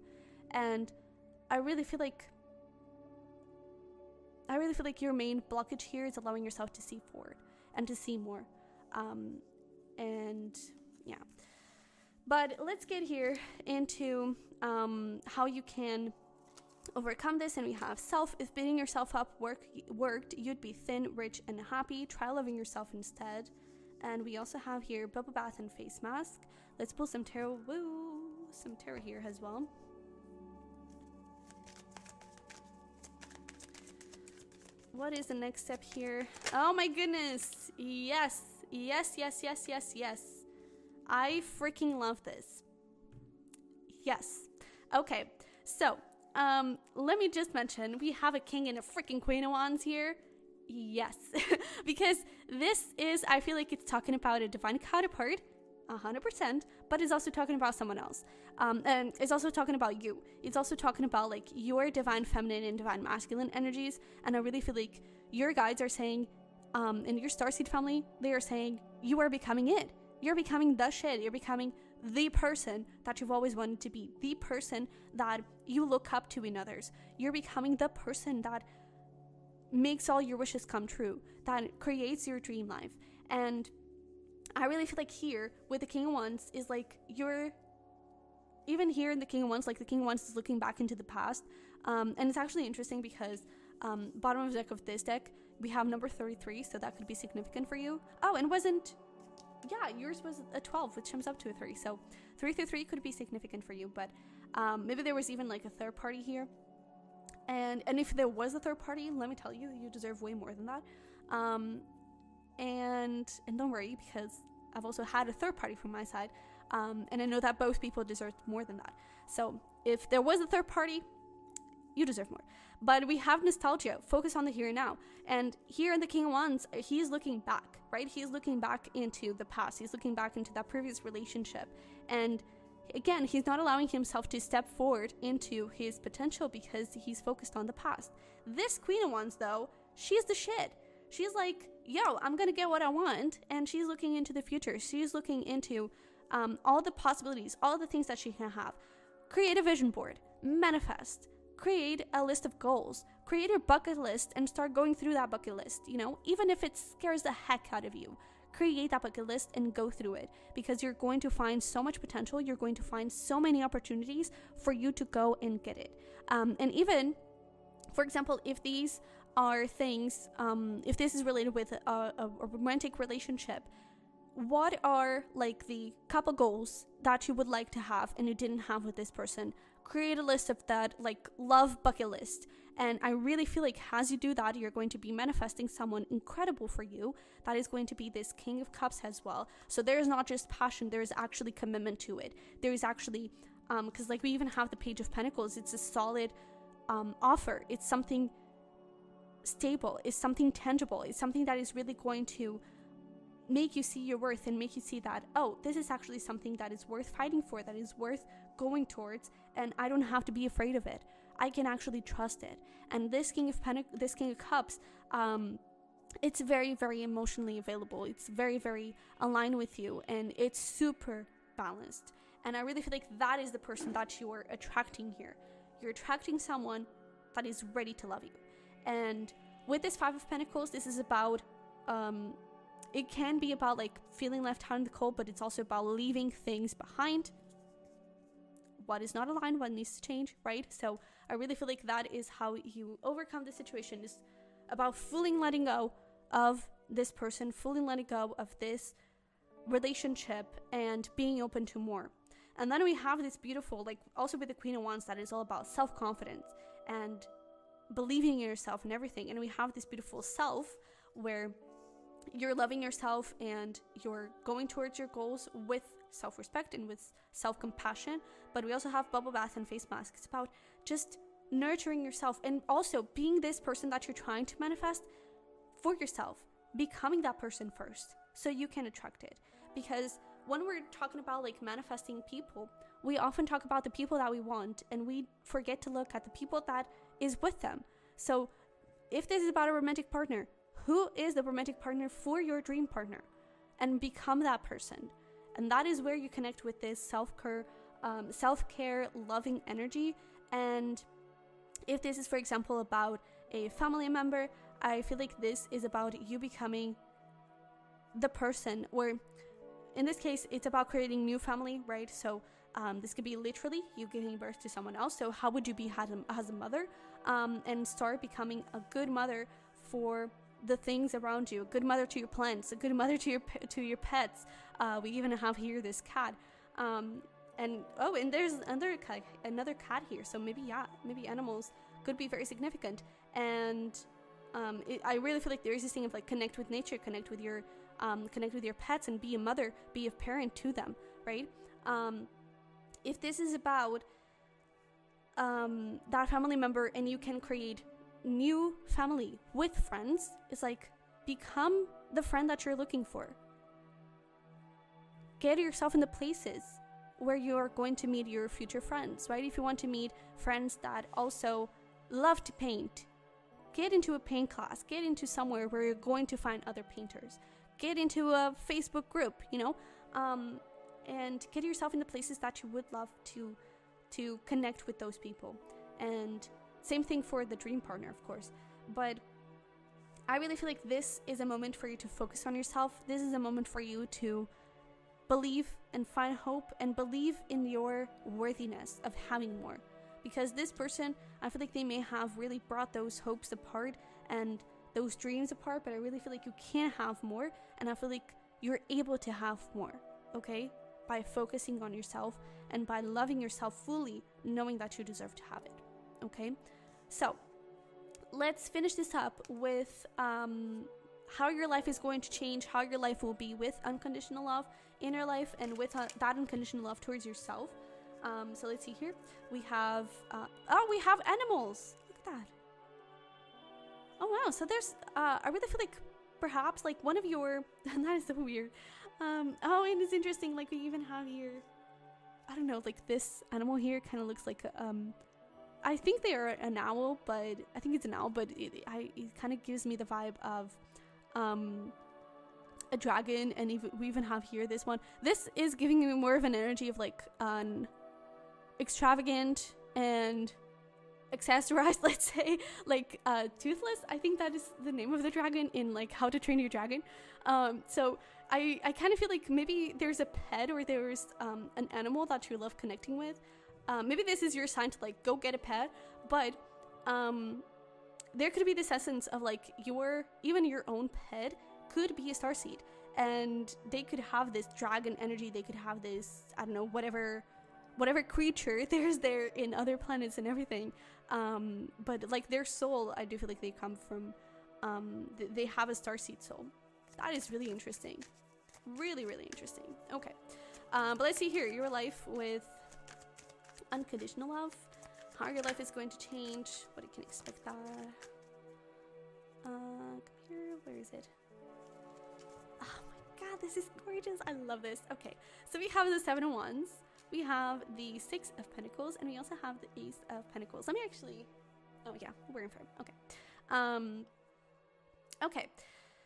Speaker 1: And I really feel like your main blockage here is allowing yourself to see forward and to see more. And yeah. But let's get here into how you can overcome this. And we have self. If beating yourself up worked, you'd be thin, rich, and happy. Try loving yourself instead. And we also have here bubble bath and face mask. Let's pull some tarot. Woo! Some tarot here as well. What is the next step here? Oh my goodness! Yes! Yes, yes, yes, yes, yes. I freaking love this. Yes. Okay, so, let me just mention, we have a king and a freaking queen of wands here. Yes. Because this is, I feel like it's talking about a divine counterpart, 100%, but it's also talking about someone else. And it's also talking about you. It's also talking about like your divine feminine and divine masculine energies. And I really feel like your guides are saying, in your Starseed family, they are saying, you are becoming it. You're becoming the shit. You're becoming the person that you've always wanted to be. The person that you look up to in others. You're becoming the person that makes all your wishes come true. That creates your dream life. And I really feel like here, with the King of Wands, is like you're... Even here in the King of Wands, like the King of Wands is looking back into the past. And it's actually interesting because bottom of the deck of this deck, we have number 33, so that could be significant for you. Oh, and wasn't... Yeah, yours was a 12, which comes up to a 3. So 3 through 3 could be significant for you, but maybe there was even like a third party here. And if there was a third party, let me tell you, you deserve way more than that. And don't worry, because I've also had a third party from my side. And I know that both people deserve more than that. So if there was a third party, you deserve more. But we have nostalgia. Focus on the here and now. And here in the King of Wands, he's looking back, right? He's looking back into the past. He's looking back into that previous relationship. And again, he's not allowing himself to step forward into his potential because he's focused on the past. This Queen of Wands, though, she's the shit. She's like, yo, I'm gonna get what I want. And she's looking into the future. She's looking into all the possibilities, all the things that she can have. Create a vision board. Manifest. Create a list of goals. Create a bucket list and start going through that bucket list, you know? Even if it scares the heck out of you. Create that bucket list and go through it, because you're going to find so much potential. You're going to find so many opportunities for you to go and get it. And even, for example, if these are things, if this is related with a romantic relationship, what are like the couple goals that you would like to have and you didn't have with this person? Create a list of that, like love bucket list. And I really feel like as you do that, you're going to be manifesting someone incredible for you. That is going to be this King of Cups as well. So there is not just passion, there is actually commitment to it. There is actually, because like we even have the Page of Pentacles, it's a solid offer. It's something stable, it's something tangible, it's something that is really going to make you see your worth and make you see that, oh, this is actually something that is worth fighting for, that is worth going towards, and I don't have to be afraid of it. I can actually trust it. And this King of Cups, it's very, very emotionally available. It's very, very aligned with you, and it's super balanced. And I really feel like that is the person that you are attracting here. You're attracting someone that is ready to love you. And with this Five of Pentacles, this is about it can be about like feeling left out in the cold, but it's also about leaving things behind. What is not aligned, what needs to change, right? So I really feel like that is how you overcome the situation. Is about fully letting go of this person, fully letting go of this relationship, and being open to more. And then we have this beautiful, like also with the Queen of Wands, that is all about self-confidence and believing in yourself and everything. And we have this beautiful self, where you're loving yourself and you're going towards your goals with self-respect and with self-compassion. But we also have bubble bath and face mask. It's about just nurturing yourself and also being this person that you're trying to manifest for yourself, becoming that person first so you can attract it. Because when we're talking about like manifesting people, we often talk about the people that we want and we forget to look at the people that is with them. So if this is about a romantic partner, who is the romantic partner for your dream partner? And become that person. And that is where you connect with this self-care, loving energy. And if this is, for example, about a family member, I feel like this is about you becoming the person, or in this case, it's about creating new family, right? So this could be literally you giving birth to someone else. So how would you be as a mother, and start becoming a good mother for the things around you, a good mother to your plants, a good mother to your pets. We even have here this cat, and there's another cat here. So maybe animals could be very significant. And I really feel like there is this thing of like connect with nature, connect with your pets, and be a mother, be a parent to them, right? If this is about that family member and you can create new family with friends, it's like become the friend that you're looking for. Get yourself in the places where you're going to meet your future friends, right? If you want to meet friends that also love to paint, get into a paint class, get into somewhere where you're going to find other painters, get into a Facebook group, and get yourself in the places that you would love to connect with those people. And same thing for the dream partner, of course. But I really feel like this is a moment for you to focus on yourself. This is a moment for you to believe and find hope and believe in your worthiness of having more. Because this person, I feel like they may have really brought those hopes apart and those dreams apart, but I really feel like you can have more, and I feel like you're able to have more, okay? By focusing on yourself and by loving yourself fully, knowing that you deserve to have it. Okay, so let's finish this up with how your life is going to change, how your life will be with unconditional love in your life and with that unconditional love towards yourself. So let's see here. We have animals. Look at that. Oh wow, so there's I really feel like perhaps like one of your and that is so weird. And it's interesting, like we even have here, I don't know, like this animal here kind of looks like I think they are an owl, but I think it's an owl, but it kind of gives me the vibe of a dragon. And we even have here this one. This is giving me more of an energy of like an extravagant and accessorized, let's say, like Toothless. I think that is the name of the dragon in like How to Train Your Dragon. So I kind of feel like maybe there's a pet or there's an animal that you love connecting with. Maybe this is your sign to like go get a pet, but there could be this essence of like even your own pet could be a starseed, and they could have this dragon energy. They could have this, I don't know, whatever creature there's there in other planets and everything. But like their soul, I do feel like they come from, they have a starseed soul. That is really interesting. Really, really interesting. Okay. But let's see here, your life with unconditional love, how your life is going to change, what you can expect that. Come here, where is it? Oh my god, this is gorgeous. I love this. Okay, so we have the 7 of Wands, we have the 6 of Pentacles, and we also have the Ace of Pentacles. Let me actually, oh yeah, we're in frame. Okay. Okay.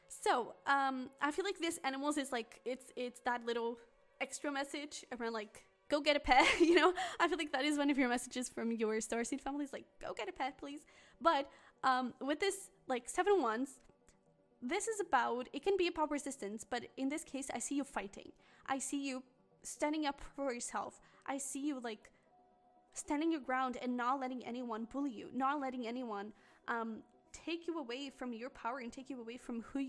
Speaker 1: So, I feel like this animals is like, it's that little extra message around like, go get a pet, you know? I feel like that is one of your messages from your Starseed family, is like, go get a pet, please. But with this, like, 7 of Wands, this is about, it can be about resistance, but in this case, I see you fighting. I see you standing up for yourself. I see you, like, standing your ground and not letting anyone bully you, not letting anyone take you away from your power and take you away from who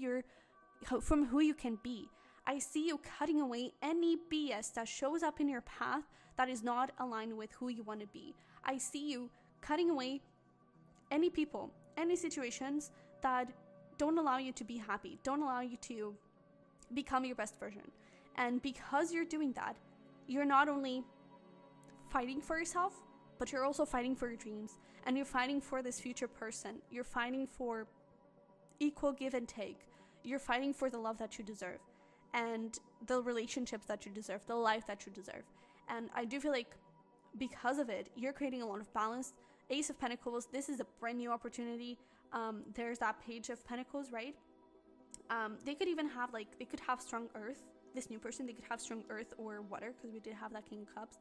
Speaker 1: you can be. I see you cutting away any BS that shows up in your path that is not aligned with who you want to be. I see you cutting away any people, any situations that don't allow you to be happy, don't allow you to become your best version. And because you're doing that, you're not only fighting for yourself, but you're also fighting for your dreams, and you're fighting for this future person. You're fighting for equal give and take. You're fighting for the love that you deserve, and the relationships that you deserve, the life that you deserve. And I do feel like because of it, you're creating a lot of balance. Ace of Pentacles, this is a brand new opportunity. There's that Page of Pentacles, right? They could even have they could have strong earth. This new person, they could have strong earth or water, because we did have that King of Cups.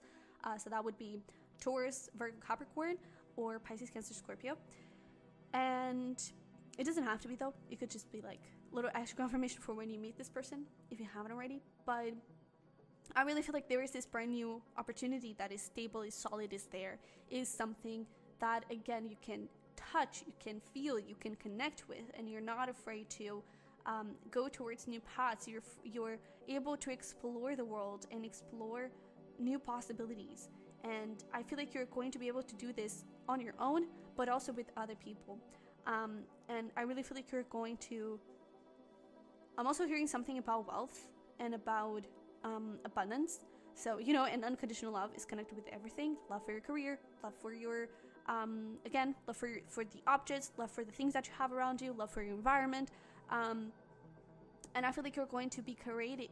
Speaker 1: So that would be Taurus, Virgo, Capricorn, or Pisces, Cancer, Scorpio. And it doesn't have to be, though. It could just be like little extra confirmation for when you meet this person, if you haven't already. But I really feel like there is this brand new opportunity that is stable, is solid, is there, is something that, again, you can touch, you can feel, you can connect with, and you're not afraid to go towards new paths. You're able to explore the world and explore new possibilities. And I feel like you're going to be able to do this on your own, but also with other people. And I really feel like you're going to... I'm also hearing something about wealth and about abundance. So, you know, and unconditional love is connected with everything. Love for your career, love for your, again, love for the objects, love for the things that you have around you, love for your environment. And I feel like you're going to be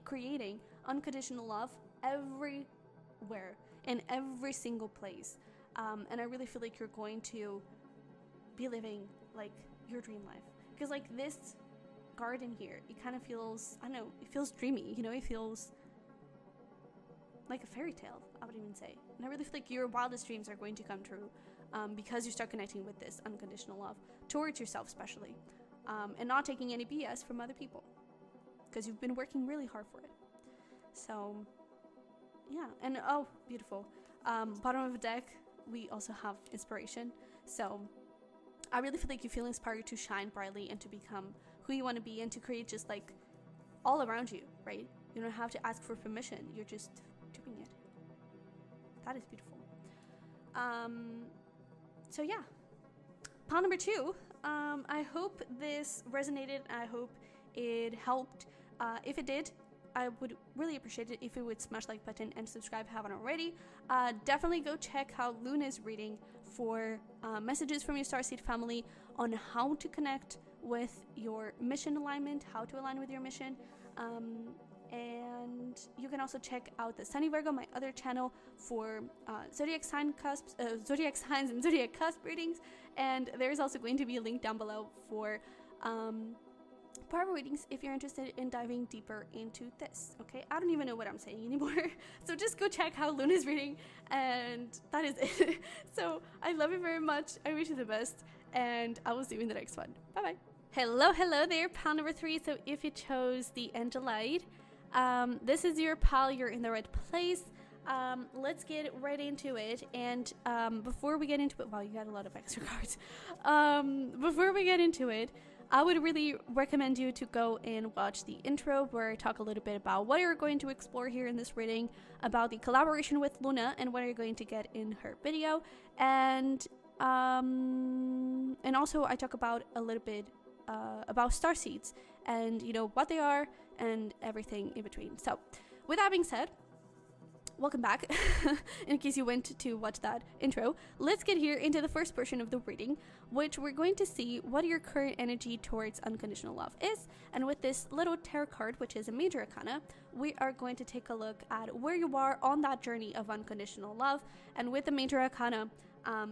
Speaker 1: creating unconditional love everywhere, in every single place. And I really feel like you're going to be living like your dream life. Because like this garden here, it kind of feels, I don't know, it feels dreamy, you know, it feels like a fairy tale, I would even say. And I really feel like your wildest dreams are going to come true because you start connecting with this unconditional love towards yourself, especially, and not taking any BS from other people, because you've been working really hard for it. So yeah, and oh, beautiful. Bottom of the deck, we also have inspiration. So I really feel like you feel inspired to shine brightly and to become who you want to be, and to create just like all around you, right? You don't have to ask for permission, you're just doing it. That is beautiful. So yeah, pile number 2. I hope this resonated. I hope it helped. If it did, I would really appreciate it if you would smash like button and subscribe if you haven't already. Definitely go check out Luna's reading for messages from your Starseed family on how to connect with your mission alignment, how to align with your mission. And you can also check out the Sunny Virgo, my other channel, for zodiac signs and zodiac cusp readings. And there's also going to be a link down below for private readings if you're interested in diving deeper into this. Okay, I don't even know what I'm saying anymore, so just go check out Luna's reading, and that is it. So I love you very much, I wish you the best, and I will see you in the next one. Bye bye. Hello there, pile number 3. So if you chose the Angelite, this is your pile, you're in the right place. Let's get right into it. And before we get into it, wow, you got a lot of extra cards. Before we get into it, I would really recommend you to go and watch the intro, where I talk a little bit about what you're going to explore here in this reading, about the collaboration with Luna, and what you're going to get in her video. And also I talk about a little bit about starseeds, and you know what they are and everything in between. So with that being said, welcome back. In case you went to watch that intro, let's get here into the first portion of the reading, which we're going to see what your current energy towards unconditional love is. And with this little tarot card, which is a major arcana, we are going to take a look at where you are on that journey of unconditional love. And with the major arcana,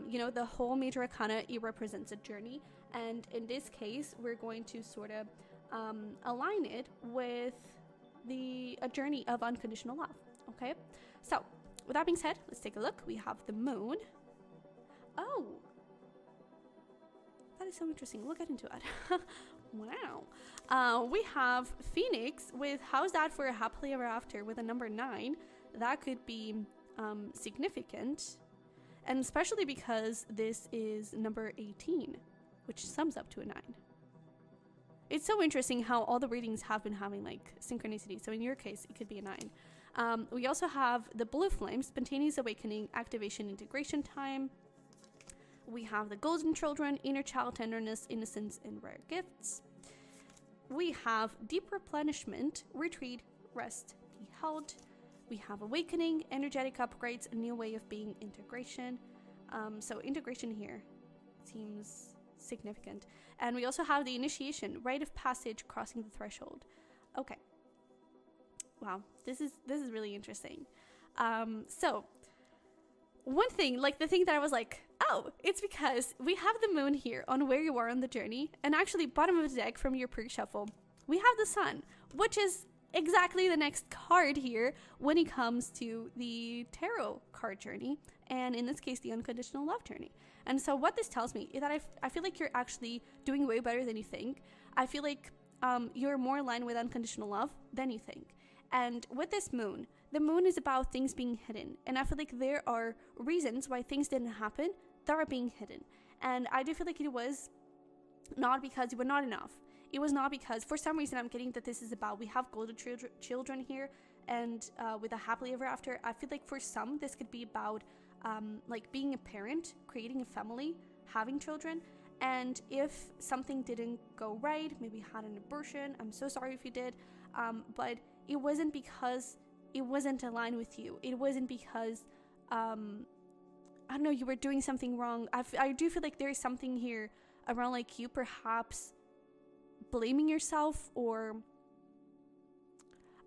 Speaker 1: you know, the whole major arcana, it represents a journey, and in this case we're going to sort of align it with a journey of unconditional love. Okay, so with that being said, let's take a look. We have the moon. Oh, that is so interesting. We'll get into it. Wow. We have Phoenix with how's that for a happily ever after with a number 9. That could be significant, and especially because this is number 18, which sums up to a 9. It's so interesting how all the readings have been having like synchronicity. So in your case, it could be a 9. We also have the blue flame, spontaneous awakening, activation, integration time. We have the golden children, inner child tenderness, innocence, and rare gifts. we have deep replenishment, retreat, rest, be held. We have awakening, energetic upgrades, a new way of being, integration. So integration here seems significant. And we also have the initiation, rite of passage, crossing the threshold. Okay. Wow, this is really interesting. So one thing, like the thing that I was like, oh, it's because we have the moon here on where you are on the journey, and actually bottom of the deck from your pre-shuffle, we have the sun, which is exactly the next card here when it comes to the tarot card journey, and in this case the unconditional love journey. And so what this tells me is that I feel like you're actually doing way better than you think. I feel like you're more aligned with unconditional love than you think. And with this moon, the moon is about things being hidden, and I feel like there are reasons why things didn't happen that are being hidden. And I do feel like it was not because you were not enough. It was not because, for some reason, I'm getting that this is about, we have golden children here, and with a happily ever after. I feel like for some, this could be about like being a parent, creating a family, having children. And if something didn't go right, maybe you had an abortion, I'm so sorry if you did, but it wasn't because it wasn't aligned with you. It wasn't because, I don't know, you were doing something wrong. I do feel like there is something here around like you perhaps blaming yourself, or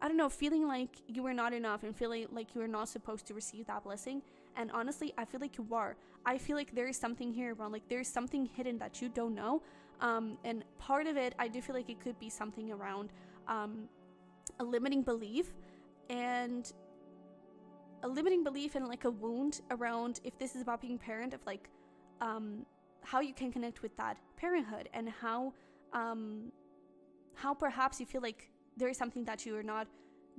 Speaker 1: I don't know, feeling like you were not enough and feeling like you were not supposed to receive that blessing. And honestly, I feel like you are. I feel like there is something here around, like there's something hidden that you don't know. And part of it, I do feel like it could be something around a limiting belief, and like a wound around, if this is about being parent, of like how you can connect with that parenthood, and how perhaps you feel like there is something that you are not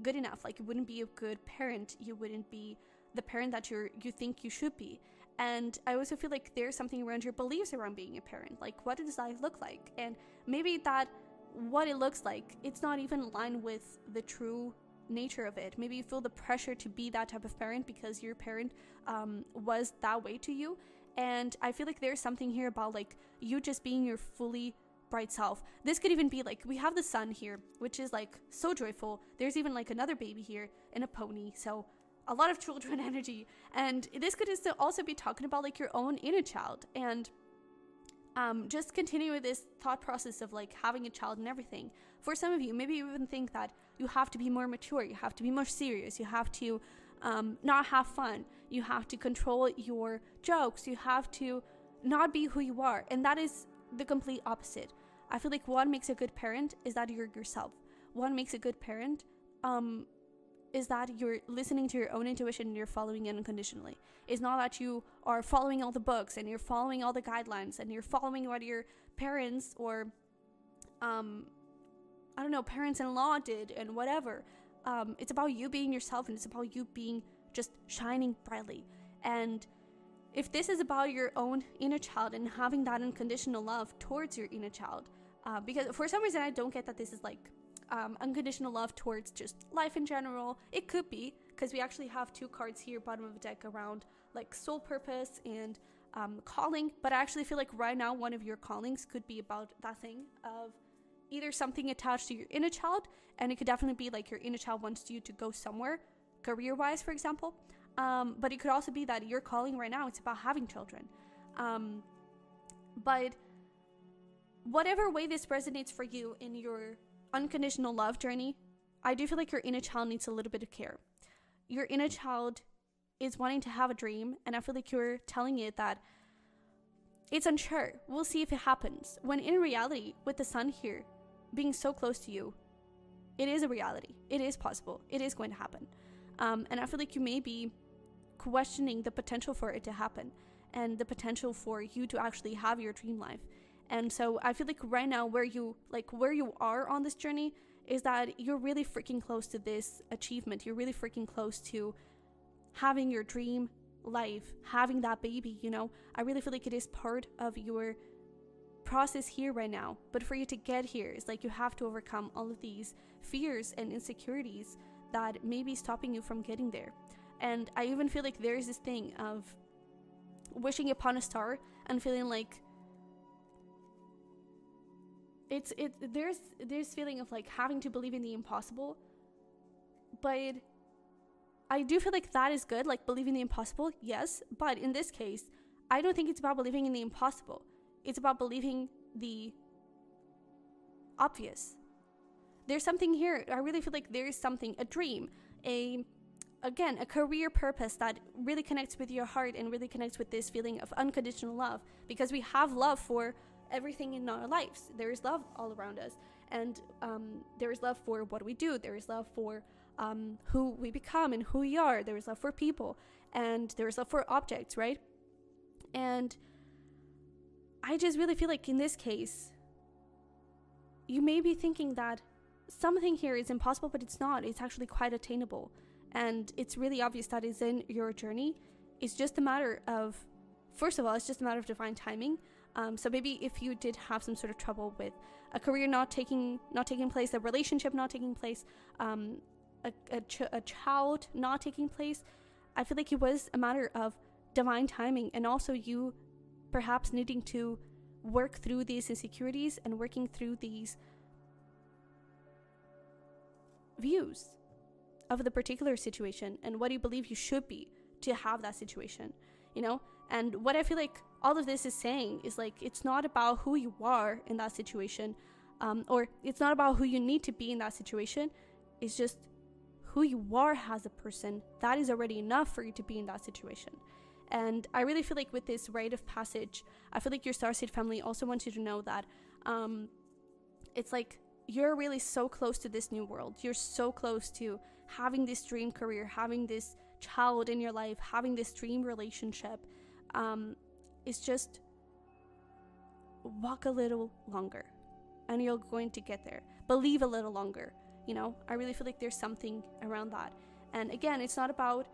Speaker 1: good enough, like you wouldn't be a good parent, you wouldn't be the parent that you think you should be. And I also feel like there's something around your beliefs around being a parent, like what does life look like, and maybe that what it looks like, it's not even in line with the true nature of it. Maybe you feel the pressure to be that type of parent because your parent was that way to you. And I feel like there's something here about like you just being your fully bright self. This could even be like, we have the sun here, which is like so joyful. There's even like another baby here and a pony, so a lot of children energy. And this could also be talking about like your own inner child, and just continue with this thought process of like having a child and everything. For some of you, maybe you even think that you have to be more mature, you have to be more serious, you have to not have fun, you have to control your jokes, you have to not be who you are. And that is the complete opposite. I feel like what makes a good parent is that you're yourself. What makes a good parent is that you're listening to your own intuition and you're following it unconditionally. It's not that you are following all the books and you're following all the guidelines and you're following what your parents or I don't know, parents-in-law did and whatever. It's about you being yourself, and it's about you being just shining brightly. And if this is about your own inner child and having that unconditional love towards your inner child, because for some reason I don't get that this is like unconditional love towards just life in general. It could be, because we actually have two cards here bottom of the deck around like soul purpose and calling, but I actually feel like right now one of your callings could be about that thing of either something attached to your inner child, and it could definitely be like your inner child wants you to go somewhere career-wise, for example, but it could also be that your calling right now, it's about having children. But whatever way this resonates for you in your unconditional love journey, I do feel like your inner child needs a little bit of care. Your inner child is wanting to have a dream, and I feel like you're telling it that it's unsure. We'll see if it happens. When in reality, with the sun here being so close to you, it is a reality. It is possible. It is going to happen. And I feel like you may be questioning the potential for it to happen and the potential for you to actually have your dream life. And so I feel like right now where you are on this journey is that you're really freaking close to this achievement. You're really freaking close to having your dream life, having that baby, you know. I really feel like it is part of your process here right now. But for you to get here, it's like you have to overcome all of these fears and insecurities that may be stopping you from getting there. And I even feel like there is this thing of wishing upon a star and feeling like there's this feeling of like having to believe in the impossible, but I do feel like that is good, like believing the impossible, yes, but in this case, I don't think it's about believing in the impossible. It's about believing the obvious. There's something here. I really feel like there's something, a dream, a career purpose that really connects with your heart and really connects with this feeling of unconditional love, because we have love for everything in our lives. There is love all around us, and there is love for what we do. There is love for who we become and who we are. There is love for people, and there is love for objects, right? And I just really feel like in this case, you may be thinking that something here is impossible, but it's not. It's actually quite attainable. And it's really obvious that it's in your journey. It's just a matter of, first of all, it's just a matter of divine timing. So maybe if you did have some sort of trouble with a career not taking place, a relationship not taking place, a child not taking place, I feel like it was a matter of divine timing, and also you perhaps needing to work through these insecurities and working through these views of the particular situation and what you believe you should be to have that situation, you know? And what I feel like all of this is saying is like, it's not about who you are in that situation, or it's not about who you need to be in that situation. It's just who you are as a person. That is already enough for you to be in that situation. And I really feel like with this rite of passage, I feel like your Starseed family also wants you to know that it's like you're really so close to this new world. You're so close to having this dream career, having this child in your life, having this dream relationship. It's just walk a little longer and you're going to get there. Believe a little longer, you know? I really feel like there's something around that. And again, it's not about,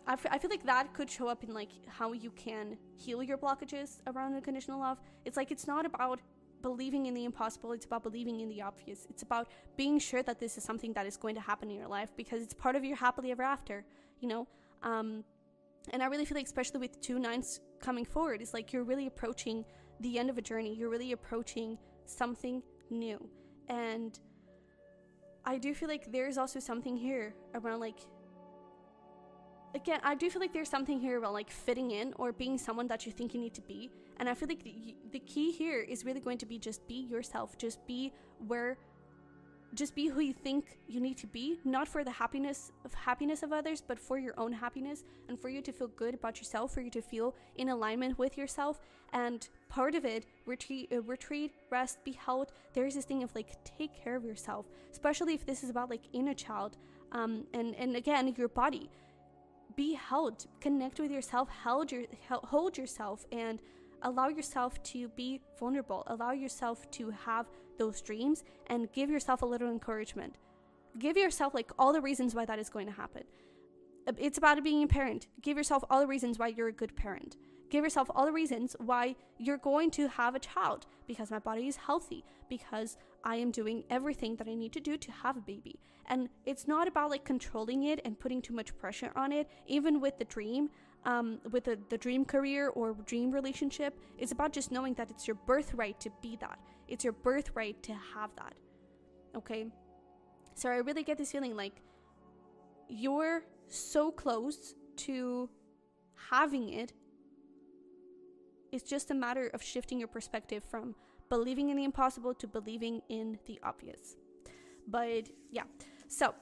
Speaker 1: I feel like that could show up in like how you can heal your blockages around unconditional love. It's like, it's not about believing in the impossible. It's about believing in the obvious. It's about being sure that this is something that is going to happen in your life because it's part of your happily ever after, you know? And I really feel like, especially with 2 9s coming forward, it's like you're really approaching the end of a journey. You're really approaching something new. And I do feel like there's also something here around like, again, I do feel like there's something here about like fitting in or being someone that you think you need to be. And I feel like the key here is really going to be just be yourself. Just be who you think you need to be, not for the happiness of others, but for your own happiness and for you to feel good about yourself, for you to feel in alignment with yourself. And part of it, retreat, rest, be held. There's this thing of like, take care of yourself, especially if this is about like inner child, and again, your body. Be held, connect with yourself, hold yourself, and allow yourself to be vulnerable. Allow yourself to have those dreams and give yourself a little encouragement. Give yourself like all the reasons why that is going to happen. It's about being a parent. Give yourself all the reasons why you're a good parent. Give yourself all the reasons why you're going to have a child, because my body is healthy, because I am doing everything that I need to do to have a baby. And it's not about like controlling it and putting too much pressure on it, even with the dream, with the dream career or dream relationship. It's about just knowing that it's your birthright to be that. It's your birthright to have that. Okay? So I really get this feeling like you're so close to having it. It's just a matter of shifting your perspective from believing in the impossible to believing in the obvious. But yeah, so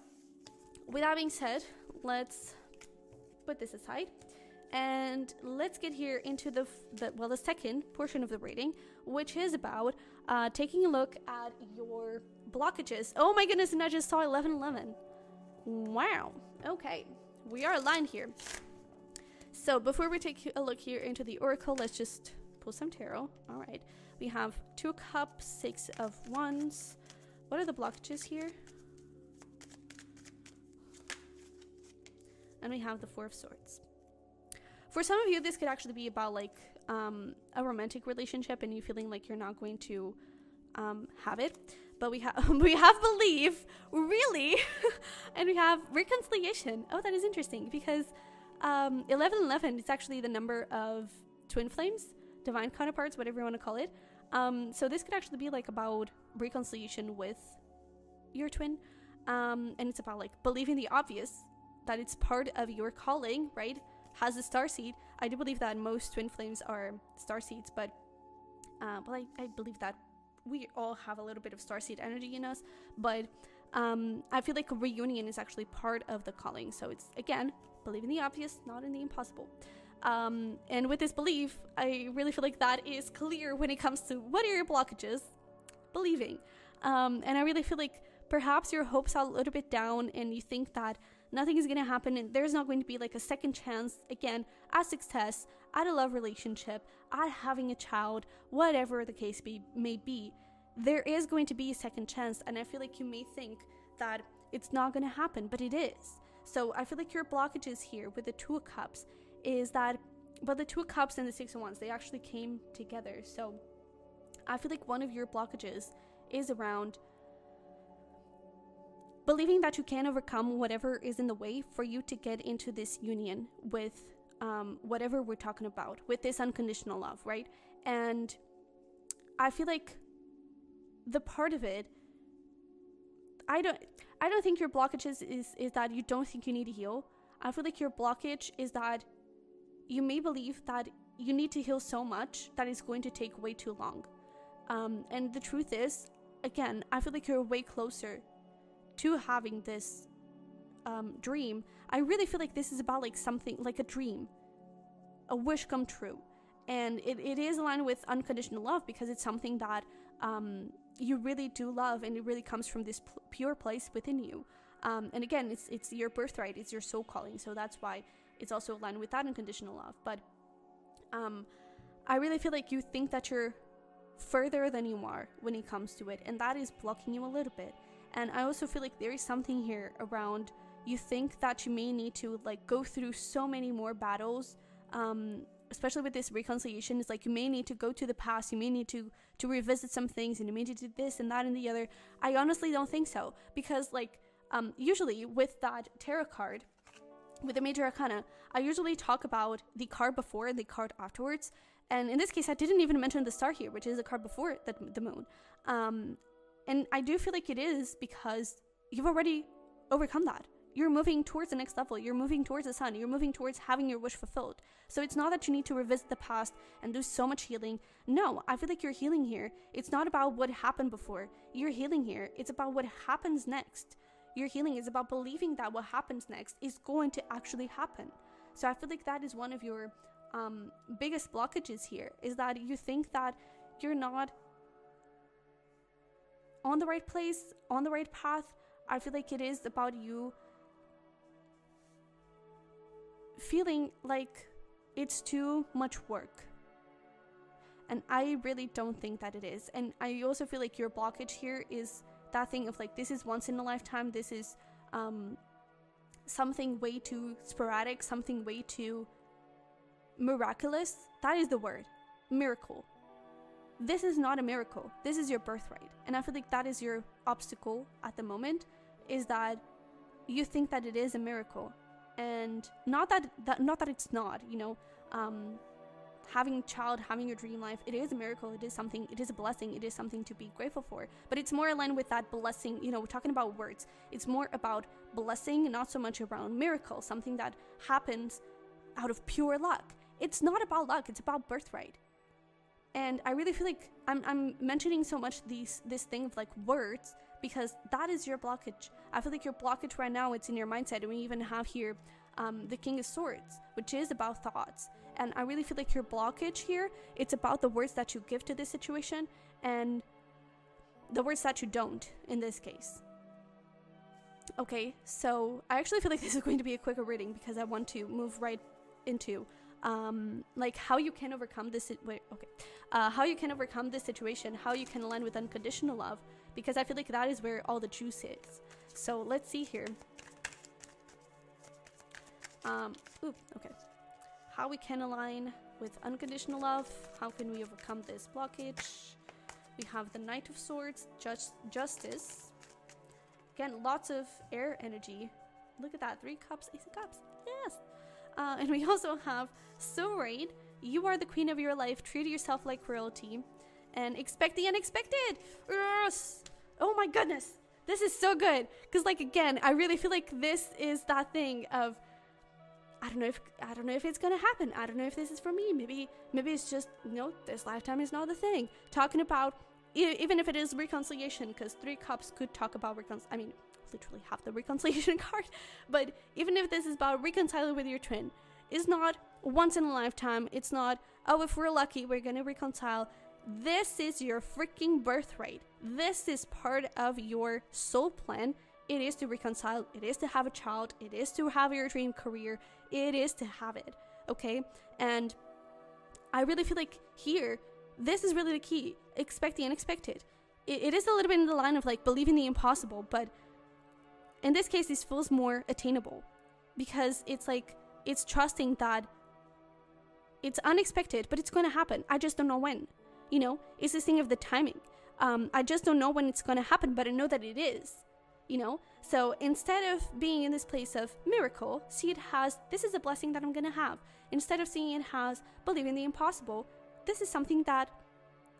Speaker 1: with that being said, let's put this aside and let's get here into the second portion of the reading, which is about taking a look at your blockages. Oh my goodness, and I just saw 1111. Wow. Okay, we are aligned here. So before we take a look here into the Oracle, let's just pull some tarot. All right, we have 2 cups, 6 of wands. What are the blockages here? And we have the 4 of swords. For some of you, this could actually be about like a romantic relationship and you feeling like you're not going to have it. But we have belief, really, and we have reconciliation. Oh, that is interesting because 1111 is actually the number of twin flames, divine counterparts, whatever you want to call it. So this could actually be like about reconciliation with your twin, and it's about like believing the obvious, that it's part of your calling, right? Has a starseed. I do believe that most twin flames are starseeds, but I believe that we all have a little bit of starseed energy in us. But I feel like a reunion is actually part of the calling. So it's, again, believing the obvious, not in the impossible. And with this belief, I really feel like that is clear when it comes to what are your blockages? Believing. And I really feel like perhaps your hopes are a little bit down and you think that nothing is going to happen and there's not going to be like a second chance, again, at success, at a love relationship, at having a child, whatever the case may be. There is going to be a second chance, and I feel like you may think that it's not going to happen, but it is. So I feel like your blockages here with the Two of Cups is that, but the Two of Cups and the Six of Wands, they actually came together. So I feel like one of your blockages is around believing that you can overcome whatever is in the way for you to get into this union with whatever we're talking about, with this unconditional love, right? And I feel like the part of it, I don't think your blockage is that you don't think you need to heal. I feel like your blockage is that you may believe that you need to heal so much that it's going to take way too long. And the truth is, again, I feel like you're way closer to having this dream. I really feel like this is about like something like a dream, a wish come true. And it is aligned with unconditional love because it's something that you really do love, and it really comes from this pure place within you. And again, it's your birthright, it's your soul calling, so that's why it's also aligned with that unconditional love. But I really feel like you think that you're further than you are when it comes to it, and that is blocking you a little bit. And I also feel like there is something here around, you think that you may need to like go through so many more battles, especially with this reconciliation. It's like you may need to go to the past, you may need to revisit some things, and you may need to do this and that and the other. I honestly don't think so, because like usually with that tarot card, with the major arcana, I usually talk about the card before and the card afterwards. And in this case, I didn't even mention the star here, which is the card before the moon. And I do feel like it is because you've already overcome that. You're moving towards the next level. You're moving towards the sun. You're moving towards having your wish fulfilled. So it's not that you need to revisit the past and do so much healing. No, I feel like you're healing here. It's not about what happened before. You're healing here. It's about what happens next. Your healing is about believing that what happens next is going to actually happen. So I feel like that is one of your biggest blockages here, is that you think that you're not on the right place, on the right path. I feel like it is about you feeling like it's too much work. And I really don't think that it is. And I also feel like your blockage here is that thing of like, this is once in a lifetime, this is something way too sporadic, something way too miraculous. That is the word, miracle. This is not a miracle. This is your birthright. And I feel like that is your obstacle at the moment, is that you think that it is a miracle. And not that it's not, you know, having a child, having your dream life, it is a miracle. It is something, it is a blessing. It is something to be grateful for. But it's more aligned with that blessing. You know, we're talking about words. It's more about blessing, not so much around miracle, something that happens out of pure luck. It's not about luck. It's about birthright. And I really feel like I'm mentioning so much this thing of like words, because that is your blockage. I feel like your blockage right now, it's in your mindset. And we even have here the King of Swords, which is about thoughts. And I really feel like your blockage here, it's about the words that you give to this situation and the words that you don't in this case. Okay, so I actually feel like this is going to be a quicker reading because I want to move right into like how you can overcome this how you can overcome this situation, how you can align with unconditional love, because I feel like that is where all the juice is. So let's see here. Okay, how we can align with unconditional love, how can we overcome this blockage. We have the Knight of Swords, Justice, again, lots of air energy. Look at that, 3 cups, Ace of Cups, yes. And we also have Seiren. You are the queen of your life. Treat yourself like royalty. and expect the unexpected. Yes. Oh my goodness, this is so good. Because like, again, I really feel like this is that thing of, I don't know if it's gonna happen. I don't know if this is for me. Maybe it's just, you know, this lifetime is not the thing. Talking about, even if it is reconciliation, because 3 Cups could talk about I mean, literally have the reconciliation card. But even if this is about reconciling with your twin, it's not once in a lifetime. It's not, oh, if we're lucky, we're gonna reconcile. This is your freaking birthright. This is part of your soul plan. It is to reconcile. It is to have a child. It is to have your dream career. It is to have it. Okay? And I really feel like here, this is really the key. Expect the unexpected. It is a little bit in the line of like believing the impossible, but in this case, this feels more attainable because it's like, it's trusting that it's unexpected, but it's going to happen. I just don't know when. You know, it's this thing of the timing. I just don't know when it's going to happen, but I know that it is. You know, so instead of being in this place of miracle, see it as, this is a blessing that I'm going to have. Instead of seeing it as believing the impossible, this is something that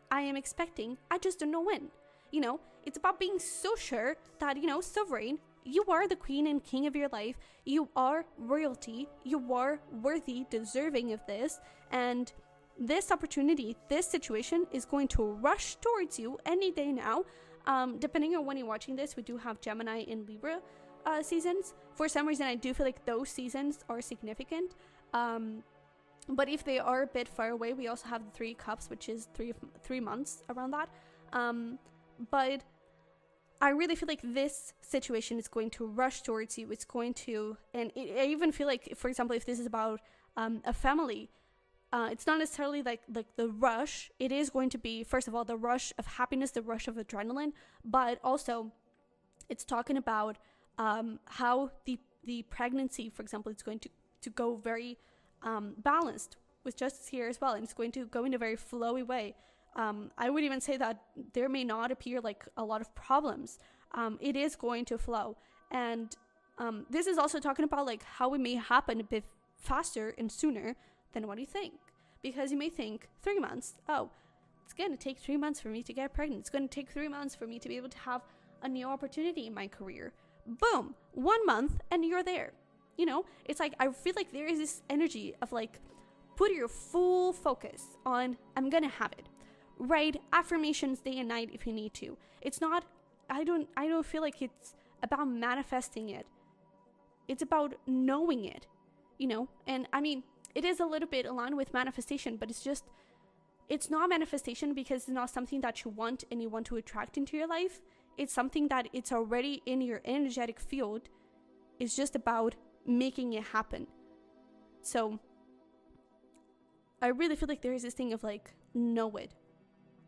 Speaker 1: I am expecting. I just don't know when. You know, it's about being so sure that, you know, sovereign, you are the queen and king of your life. You are royalty. You are worthy, deserving of this. And this opportunity, this situation is going to rush towards you any day now. Depending on when you're watching this, we do have Gemini and Libra seasons. For some reason, I do feel like those seasons are significant. But if they are a bit far away, we also have the 3 Cups, which is three months around that. But I really feel like this situation is going to rush towards you. It's going to, and I even feel like, for example, if this is about a family, it's not necessarily like the rush. It is going to be, first of all, the rush of happiness, the rush of adrenaline, but also it's talking about how the pregnancy, for example, it's going to go very balanced with justice here as well, and it's going to go in a very flowy way. I would even say that there may not appear like a lot of problems. It is going to flow, and this is also talking about like how it may happen a bit faster and sooner than what you think, because you may think 3 months, oh, it's going to take 3 months for me to get pregnant. It's going to take 3 months for me to be able to have a new opportunity in my career. Boom, 1 month and you're there. You know, it's like, I feel like there is this energy of like, put your full focus on, I'm going to have it. Write affirmations day and night if you need to. It's not, I don't feel like it's about manifesting it. It's about knowing it, you know? And I mean, it is a little bit aligned with manifestation, but it's not manifestation because it's not something that you want and you want to attract into your life. It's something that it's already in your energetic field. It's just about making it happen. So I really feel like there is this thing of like, know it.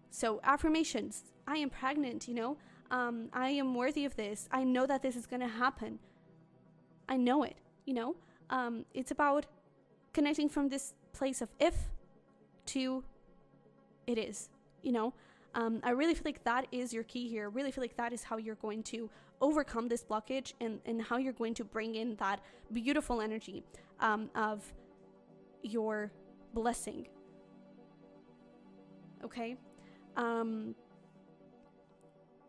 Speaker 1: So affirmations, I am pregnant, you know, I am worthy of this. I know that this is going to happen. I know it, you know, it's about connecting from this place of if to it is, you know. I really feel like that is your key here. I really feel like that is how you're going to overcome this blockage, and how you're going to bring in that beautiful energy of your blessing. Okay. And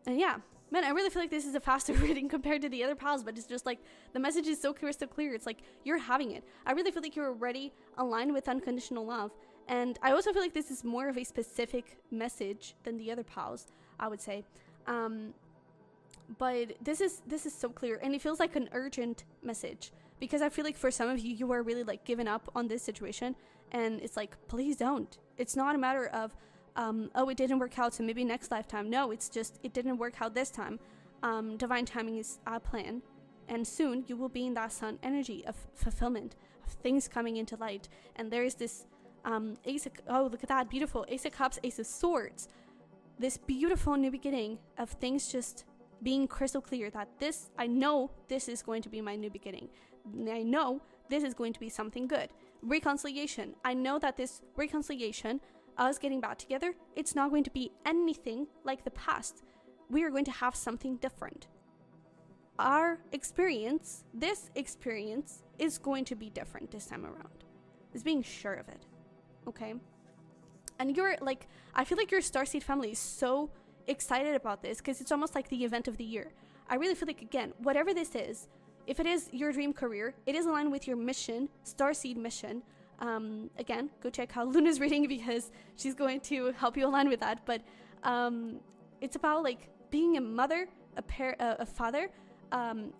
Speaker 1: yeah, man, I really feel like this is a faster reading compared to the other piles, but it's just like the message is so crystal clear. It's like you're having it. I really feel like you're already aligned with unconditional love, and I also feel like this is more of a specific message than the other piles, I would say. But this is so clear, and it feels like an urgent message, because I feel like for some of you, you are really like giving up on this situation, and it's like, please don't. It's not a matter of oh, it didn't work out, so maybe next lifetime. No, it's just, it didn't work out this time. Divine timing is our plan, and soon you will be in that sun energy of fulfillment, of things coming into light. And there is this Ace of, oh, look at that, beautiful Ace of Cups, Ace of Swords, this beautiful new beginning of things just being crystal clear that this, I know this is going to be my new beginning. I know this is going to be something good. Reconciliation, I know that this reconciliation, us getting back together, it's not going to be anything like the past. We are going to have something different. Our experience, this experience, is going to be different this time around. Is being sure of it. Okay? And you're like, I feel like your Starseed family is so excited about this because it's almost like the event of the year. I really feel like, again, whatever this is, if it is your dream career, it is aligned with your mission, Starseed mission. Again, go check out Luna's reading because she's going to help you align with that. But it's about like being a mother, a father.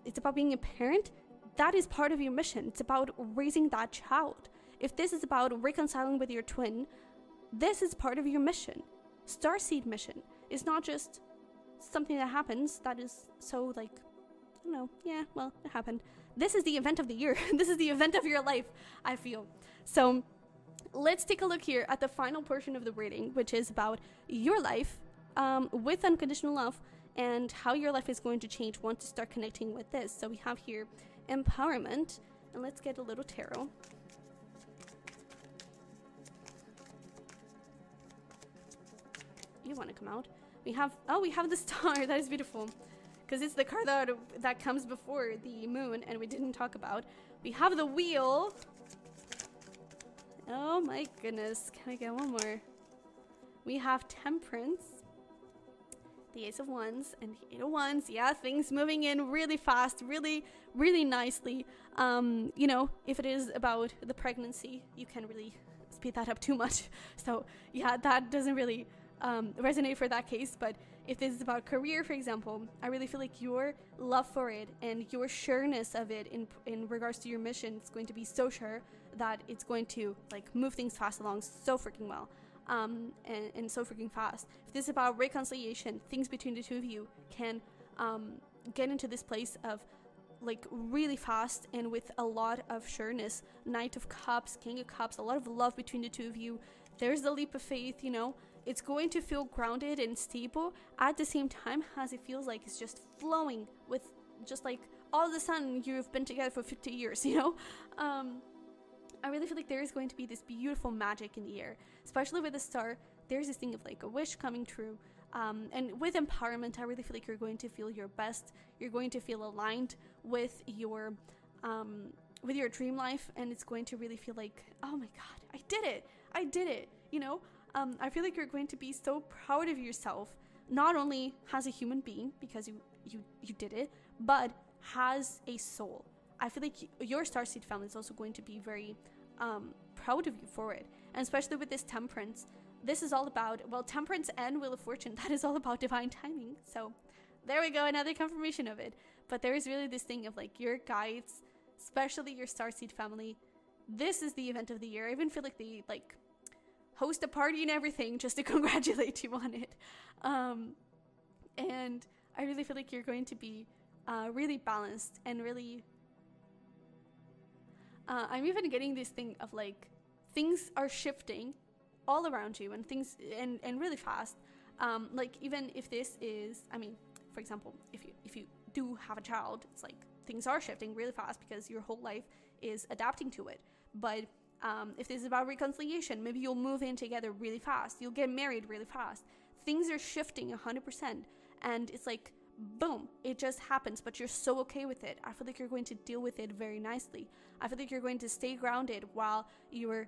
Speaker 1: It's about being a parent. That is part of your mission. It's about raising that child. If this is about reconciling with your twin, this is part of your mission. Starseed mission is not just something that happens that is so like, I don't know, yeah, well, it happened. This is the event of the year. This is the event of your life, I feel. So let's take a look here at the final portion of the reading, which is about your life with unconditional love and how your life is going to change once you start connecting with this. So we have here empowerment, and let's get a little tarot. You want to come out? We have the star. That is beautiful, because it's the card that comes before the moon, and we didn't talk about. We have the wheel. Oh my goodness, can I get one more? We have temperance, the ace of wands, and the eight of wands. Yeah, things moving in really fast, really nicely. You know, if it is about the pregnancy, you can really speed that up too much. So yeah, that doesn't really resonate for that case. But if this is about career, for example, I really feel like your love for it and your sureness of it in regards to your mission is going to be so sure that it's going to like move things fast along so freaking well, and so freaking fast. If this is about reconciliation, things between the two of you can get into this place of like really fast and with a lot of sureness. Knight of Cups, King of Cups, a lot of love between the two of you. There's the leap of faith, you know. It's going to feel grounded and stable at the same time as it feels like it's just flowing with just like all of a sudden you've been together for 50 years, you know. I really feel like there is going to be this beautiful magic in the air, especially with the star. There's this thing of like a wish coming true. And with empowerment, I really feel like you're going to feel your best. You're going to feel aligned with your dream life, and it's going to really feel like, oh my God, I did it, you know. I feel like you're going to be so proud of yourself, not only as a human being because you did it, but has a soul. I feel like your Starseed family is also going to be very proud of you for it, and especially with this temperance. This is all about, well, temperance and wheel of fortune. That is all about divine timing. So there we go, another confirmation of it. But there is really this thing of like your guides, especially your Starseed family. This is the event of the year. I even feel like they like host a party and everything just to congratulate you on it. And I really feel like you're going to be really balanced and really I'm even getting this thing of like things are shifting all around you and things and really fast. Like even if this is, I mean, for example, if you do have a child, it's like things are shifting really fast because your whole life is adapting to it. But if this is about reconciliation, maybe you'll move in together really fast. You'll get married really fast. Things are shifting 100%. And it's like, boom, it just happens, but you're so okay with it. I feel like you're going to deal with it very nicely. I feel like you're going to stay grounded while you're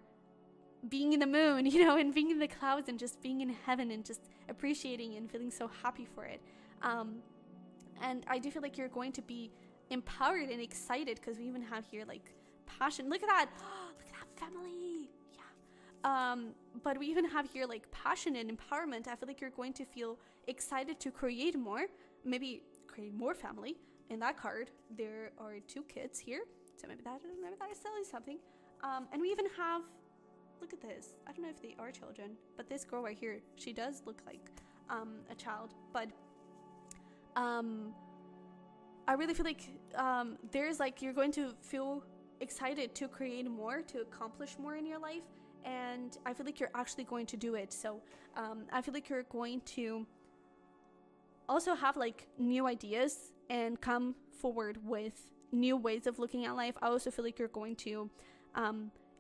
Speaker 1: being in the moon, you know, and being in the clouds and just being in heaven and just appreciating and feeling so happy for it. And I do feel like you're going to be empowered and excited because we even have here like passion. Look at that. Look at that family. Yeah. But we even have here like passion and empowerment. I feel like you're going to feel excited to create more, maybe create more family. In that card, there are 2 kids here. So maybe that is telling something. And we even have, look at this. I don't know if they are children, but this girl right here, she does look like a child. But I really feel like there's like, you're going to feel excited to create more, to accomplish more in your life. And I feel like you're actually going to do it. So I feel like you're going to also have like new ideas and come forward with new ways of looking at life. I also feel like you're going to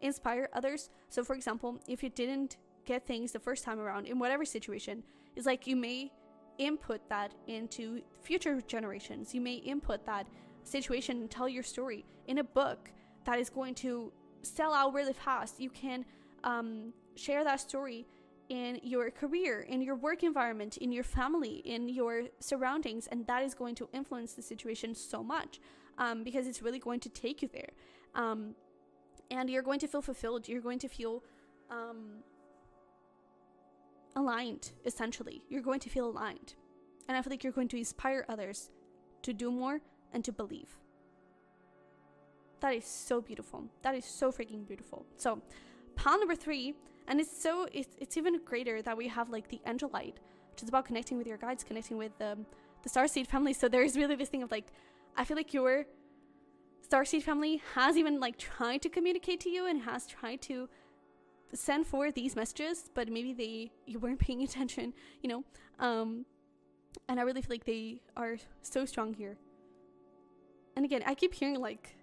Speaker 1: inspire others. So for example, if you didn't get things the first time around in whatever situation, it's like you may input that into future generations. You may input that situation and tell your story in a book that is going to sell out really fast. You can share that story in your career, in your work environment, in your family, in your surroundings, and that is going to influence the situation so much, because it's really going to take you there, and you're going to feel fulfilled. You're going to feel aligned. Essentially, you're going to feel aligned, and I feel like you're going to inspire others to do more and to believe. That is so beautiful. That is so freaking beautiful. So pile number 3, and it's even greater that we have like the Angelite, which is about connecting with your guides, connecting with the Starseed family. So there's really this thing of like, I feel like your Starseed family has even like tried to communicate to you and has tried to send forward these messages, but maybe you weren't paying attention, you know. And I really feel like they are so strong here. And again, I keep hearing like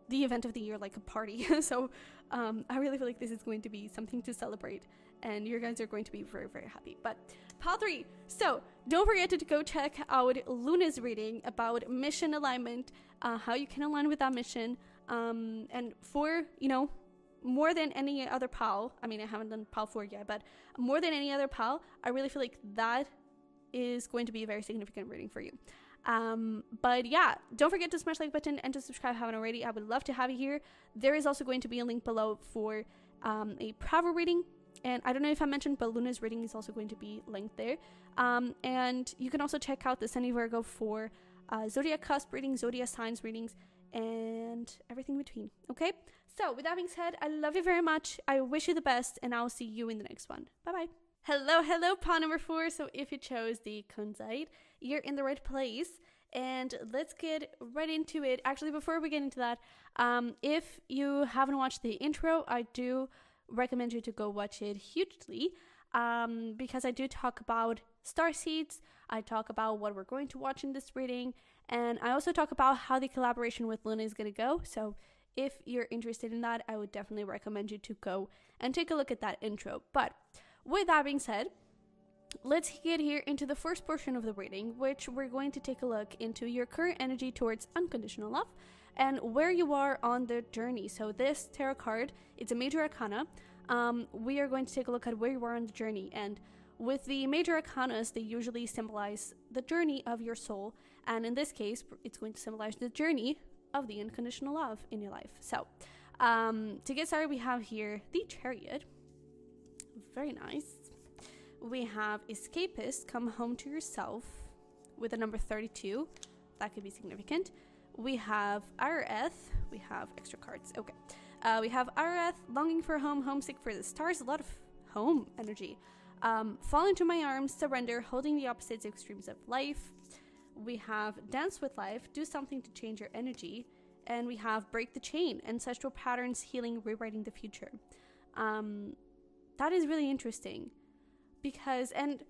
Speaker 1: the event of the year, like a party. So I really feel like this is going to be something to celebrate, and you guys are going to be very, very happy. But pile 3. So don't forget to go check out Luna's reading about mission alignment, how you can align with that mission. And for, you know, more than any other pile, I mean, I haven't done pile 4 yet, but more than any other pile, I really feel like that is going to be a very significant reading for you. But yeah, don't forget to smash the like button and to subscribe if you haven't already. I would love to have you here. There is also going to be a link below for a Pravo reading, and I don't know if I mentioned, but Luna's reading is also going to be linked there. And you can also check out the Sunny Virgo for zodiac cusp readings, zodiac signs readings, and everything in between. Okay, so with that being said, I love you very much. I wish you the best, and I'll see you in the next one. Bye bye. Hello, pile number 4. So if you chose the Kunzite, you're in the right place, and let's get right into it. Actually, before we get into that, if you haven't watched the intro, I do recommend you to go watch it hugely, because I do talk about starseeds. I talk about what we're going to watch in this reading, and I also talk about how the collaboration with Luna is going to go. So if you're interested in that, I would definitely recommend you to go and take a look at that intro. But with that being said, let's get here into the first portion of the reading, which we're going to take a look into your current energy towards unconditional love and where you are on the journey. So this tarot card, it's a major arcana. We are going to take a look at where you are on the journey, and with the major arcanas, they usually symbolize the journey of your soul, and in this case, it's going to symbolize the journey of the unconditional love in your life. So to get started, we have here the Chariot. Very nice. We have Escapist, come home to yourself, with the number 32. That could be significant. We have Areth. We have extra cards. Okay. We have Areth, longing for home, homesick for the stars. A lot of home energy. Fall into my arms, surrender, holding the opposites extremes of life. We have dance with life, do something to change your energy. And we have break the chain, ancestral patterns, healing, rewriting the future. That is really interesting, because, and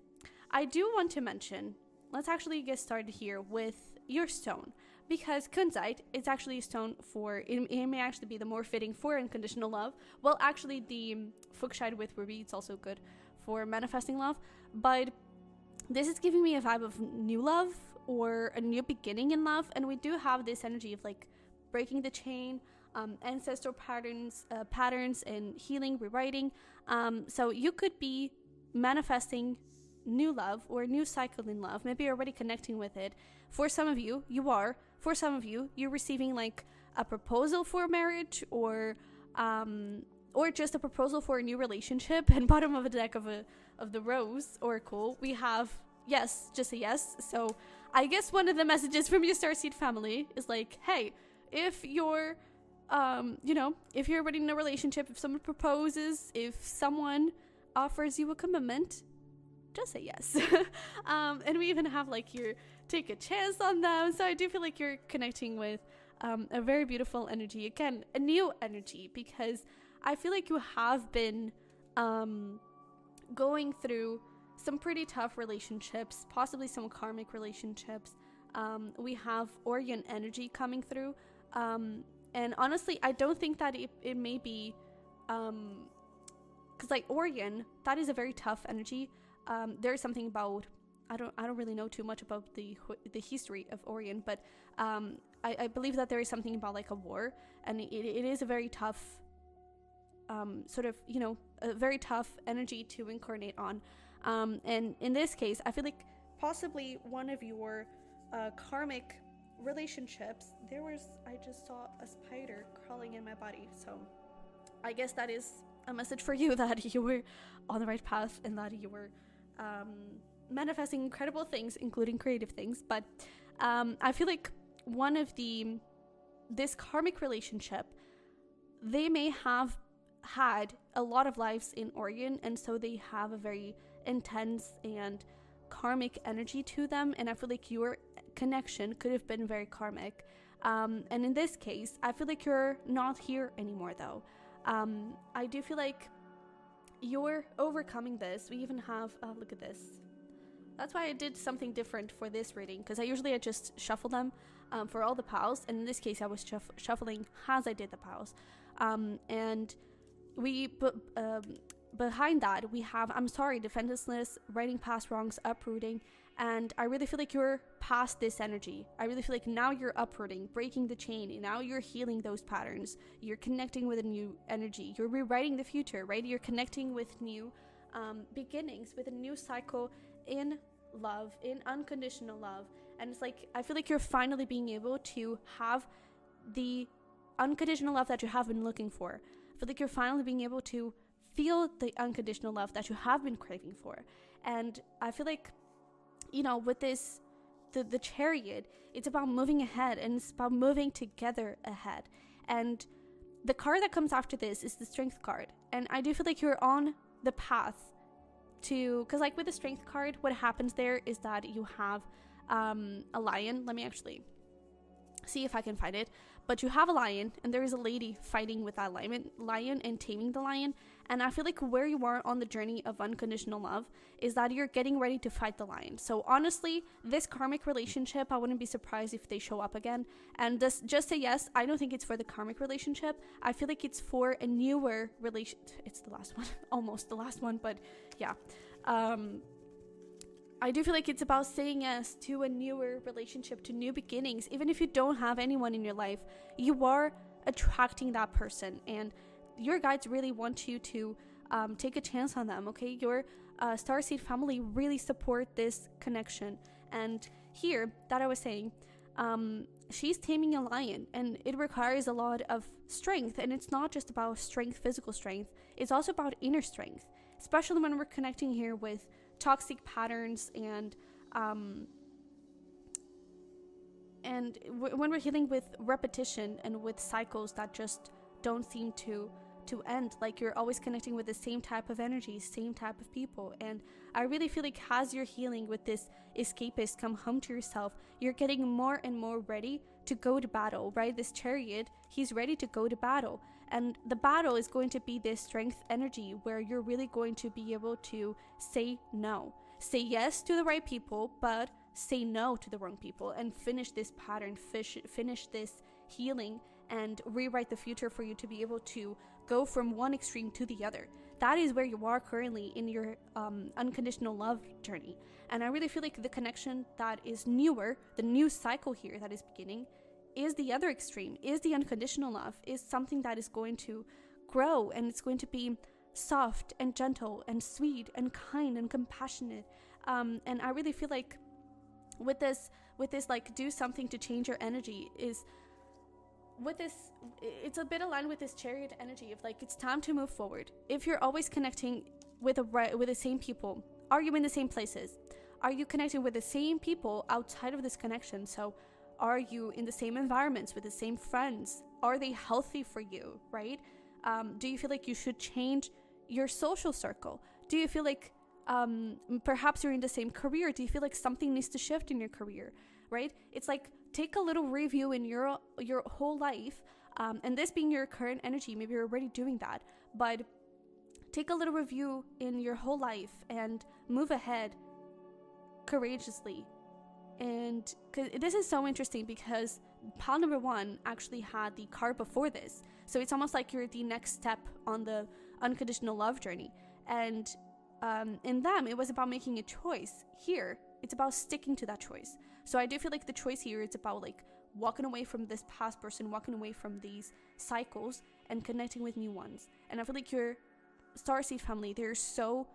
Speaker 1: I do want to mention, let's actually get started here with your stone, because Kunzite is actually a stone for, it may actually be the more fitting for unconditional love. Well, actually the Fuchsite with ruby, it's also good for manifesting love, but this is giving me a vibe of new love or a new beginning in love, and we do have this energy of like breaking the chain, ancestral patterns and healing, rewriting. So you could be manifesting new love or a new cycle in love. Maybe you're already connecting with it. For some of you, you are. For some of you, you're receiving like a proposal for marriage, or just a proposal for a new relationship. And bottom of the deck of the Rose Oracle, we have yes, just a yes. So I guess one of the messages from your Starseed family is like, hey, if you're if you're already in a relationship, if someone proposes, if someone offers you a commitment, just say yes. And we even have like your take a chance on them. So I do feel like you're connecting with a very beautiful energy. Again, a new energy, because I feel like you have been going through some pretty tough relationships, possibly some karmic relationships. We have Orion energy coming through. And honestly, I don't think that it may be, because like Orion, that is a very tough energy. There's something about, I don't really know too much about the history of Orion, but I believe that there is something about like a war, and it is a very tough sort of, you know, a very tough energy to incarnate on. And in this case, I feel like possibly one of your karmic relationships, I just saw a spider crawling in my body, so I guess that is a message for you that you were on the right path and that you were manifesting incredible things, including creative things. But I feel like this karmic relationship, they may have had a lot of lives in Oregon, and so they have a very intense and karmic energy to them, and I feel like your connection could have been very karmic. And in this case, I feel like you're not here anymore, though. I do feel like you're overcoming this. We even have, look at this. That's why I did something different for this reading, because I just shuffle them for all the piles, and in this case I was shuffling as I did the piles. And behind that we have I'm sorry, defenselessness, writing past wrongs, uprooting, and I really feel like you're past this energy. I really feel like now you're uprooting, breaking the chain, and now you're healing those patterns. You're connecting with a new energy. You're rewriting the future, right? You're connecting with new beginnings, with a new cycle in love, in unconditional love. And it's like, I feel like you're finally being able to have the unconditional love that you have been looking for. I feel like you're finally being able to feel the unconditional love that you have been craving for. And I feel like, you know, with this, the Chariot, it's about moving ahead, and it's about moving together ahead. And the card that comes after this is the Strength card. And I do feel like you're on the path to, because like with the Strength card, what happens there is that you have a lion. Let me actually see if I can find it. But you have a lion, and there is a lady fighting with that lion and taming the lion. And I feel like where you are on the journey of unconditional love is that you're getting ready to fight the lion. So honestly, this karmic relationship, I wouldn't be surprised if they show up again. And just say yes, I don't think it's for the karmic relationship. I feel like it's for a newer relation. It's the last one, almost the last one, but yeah. I do feel like it's about saying yes to a newer relationship, to new beginnings. Even if you don't have anyone in your life, you are attracting that person, and your guides really want you to take a chance on them, okay? Your Starseed family really support this connection. And here, that I was saying, she's taming a lion, and it requires a lot of strength. And it's not just about strength, physical strength. It's also about inner strength, especially when we're connecting here with toxic patterns and when we're healing with repetition and with cycles that just don't seem to end. Like, you're always connecting with the same type of energy, same type of people. And I really feel like as you're healing with this escapist, come home to yourself, you're getting more and more ready to go to battle, right? This Chariot, he's ready to go to battle. And the battle is going to be this strength energy where you're really going to be able to say no. Say yes to the right people, but say no to the wrong people, and finish this pattern, finish this healing, and rewrite the future for you to be able to go from one extreme to the other. That is where you are currently in your unconditional love journey. And I really feel like the connection that is newer, the new cycle here that is beginning, is the other extreme, is the unconditional love, is something that is going to grow, and it's going to be soft and gentle and sweet and kind and compassionate. And I really feel like with this like, do something to change your energy, is with this, it's a bit aligned with this Chariot energy of like, it's time to move forward. If you're always connecting with the same people, are you in the same places? Are you connecting with the same people outside of this connection? So are you in the same environments with the same friends? Are they healthy for you, right? Do you feel like you should change your social circle? Do you feel like perhaps you're in the same career? Do you feel like something needs to shift in your career, right? It's like, take a little review in your whole life, and this being your current energy, maybe you're already doing that, but take a little review in your whole life and move ahead courageously. And this is so interesting because pile number 1 actually had the card before this. So it's almost like you're the next step on the unconditional love journey. And in them, it was about making a choice. Here, it's about sticking to that choice. So I do feel like the choice here is about like, walking away from this past person, walking away from these cycles and connecting with new ones. And I feel like your Starseed family, they're so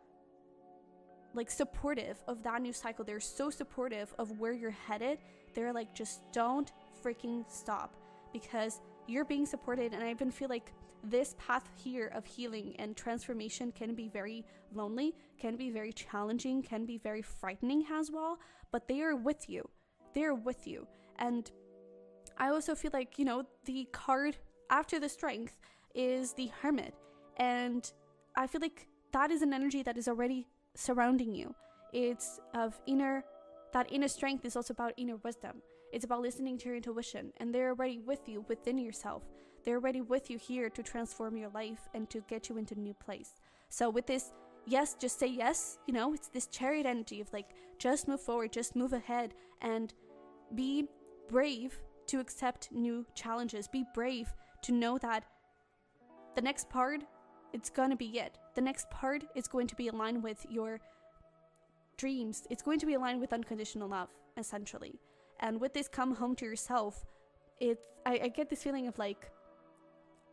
Speaker 1: like supportive of that new cycle. They're so supportive of where you're headed. They're like, just don't freaking stop, because you're being supported. And I even feel like this path here of healing and transformation can be very lonely, can be very challenging, can be very frightening as well, but they are with you. They're with you. And I also feel like, you know, the card after the Strength is the Hermit, and I feel like that is an energy that is already surrounding you. It's of that inner strength is also about inner wisdom. It's about listening to your intuition, and they're already with you within yourself. They're already with you here to transform your life and to get you into a new place. So with this, yes, just say yes, you know, it's this Chariot energy of like, just move forward, just move ahead, and be brave to accept new challenges. Be brave to know that the next part, it's gonna be it. The next part is going to be aligned with your dreams. It's going to be aligned with unconditional love, essentially. And with this come home to yourself, I get this feeling of like,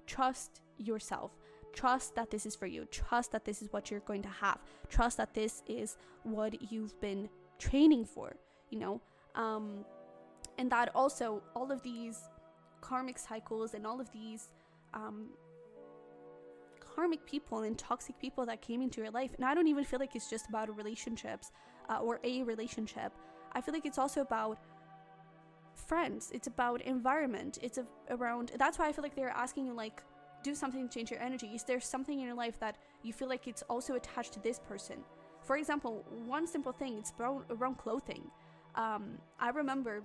Speaker 1: trust yourself. Trust that this is for you. Trust that this is what you're going to have. Trust that this is what you've been training for, you know? And that also all of these karmic cycles and all of these karmic people and toxic people that came into your life, and I don't even feel like it's just about relationships or a relationship. I feel like it's also about friends. It's about environment. It's around, that's why I feel like they're asking you, like, do something to change your energy. Is there something in your life that you feel like it's also attached to this person? For example, one simple thing, it's around clothing. I remember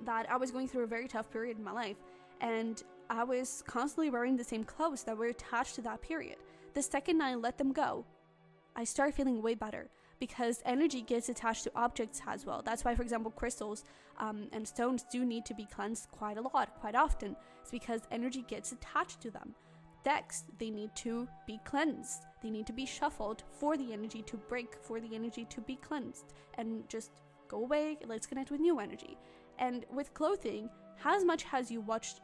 Speaker 1: that I was going through a very tough period in my life, and I was constantly wearing the same clothes that were attached to that period. The second I let them go, I started feeling way better, because energy gets attached to objects as well. That's why, for example, crystals and stones do need to be cleansed quite a lot, quite often. It's because energy gets attached to them. Decks, they need to be cleansed. They need to be shuffled for the energy to break, for the energy to be cleansed, and just go away. Let's connect with new energy. And with clothing, as much as you wash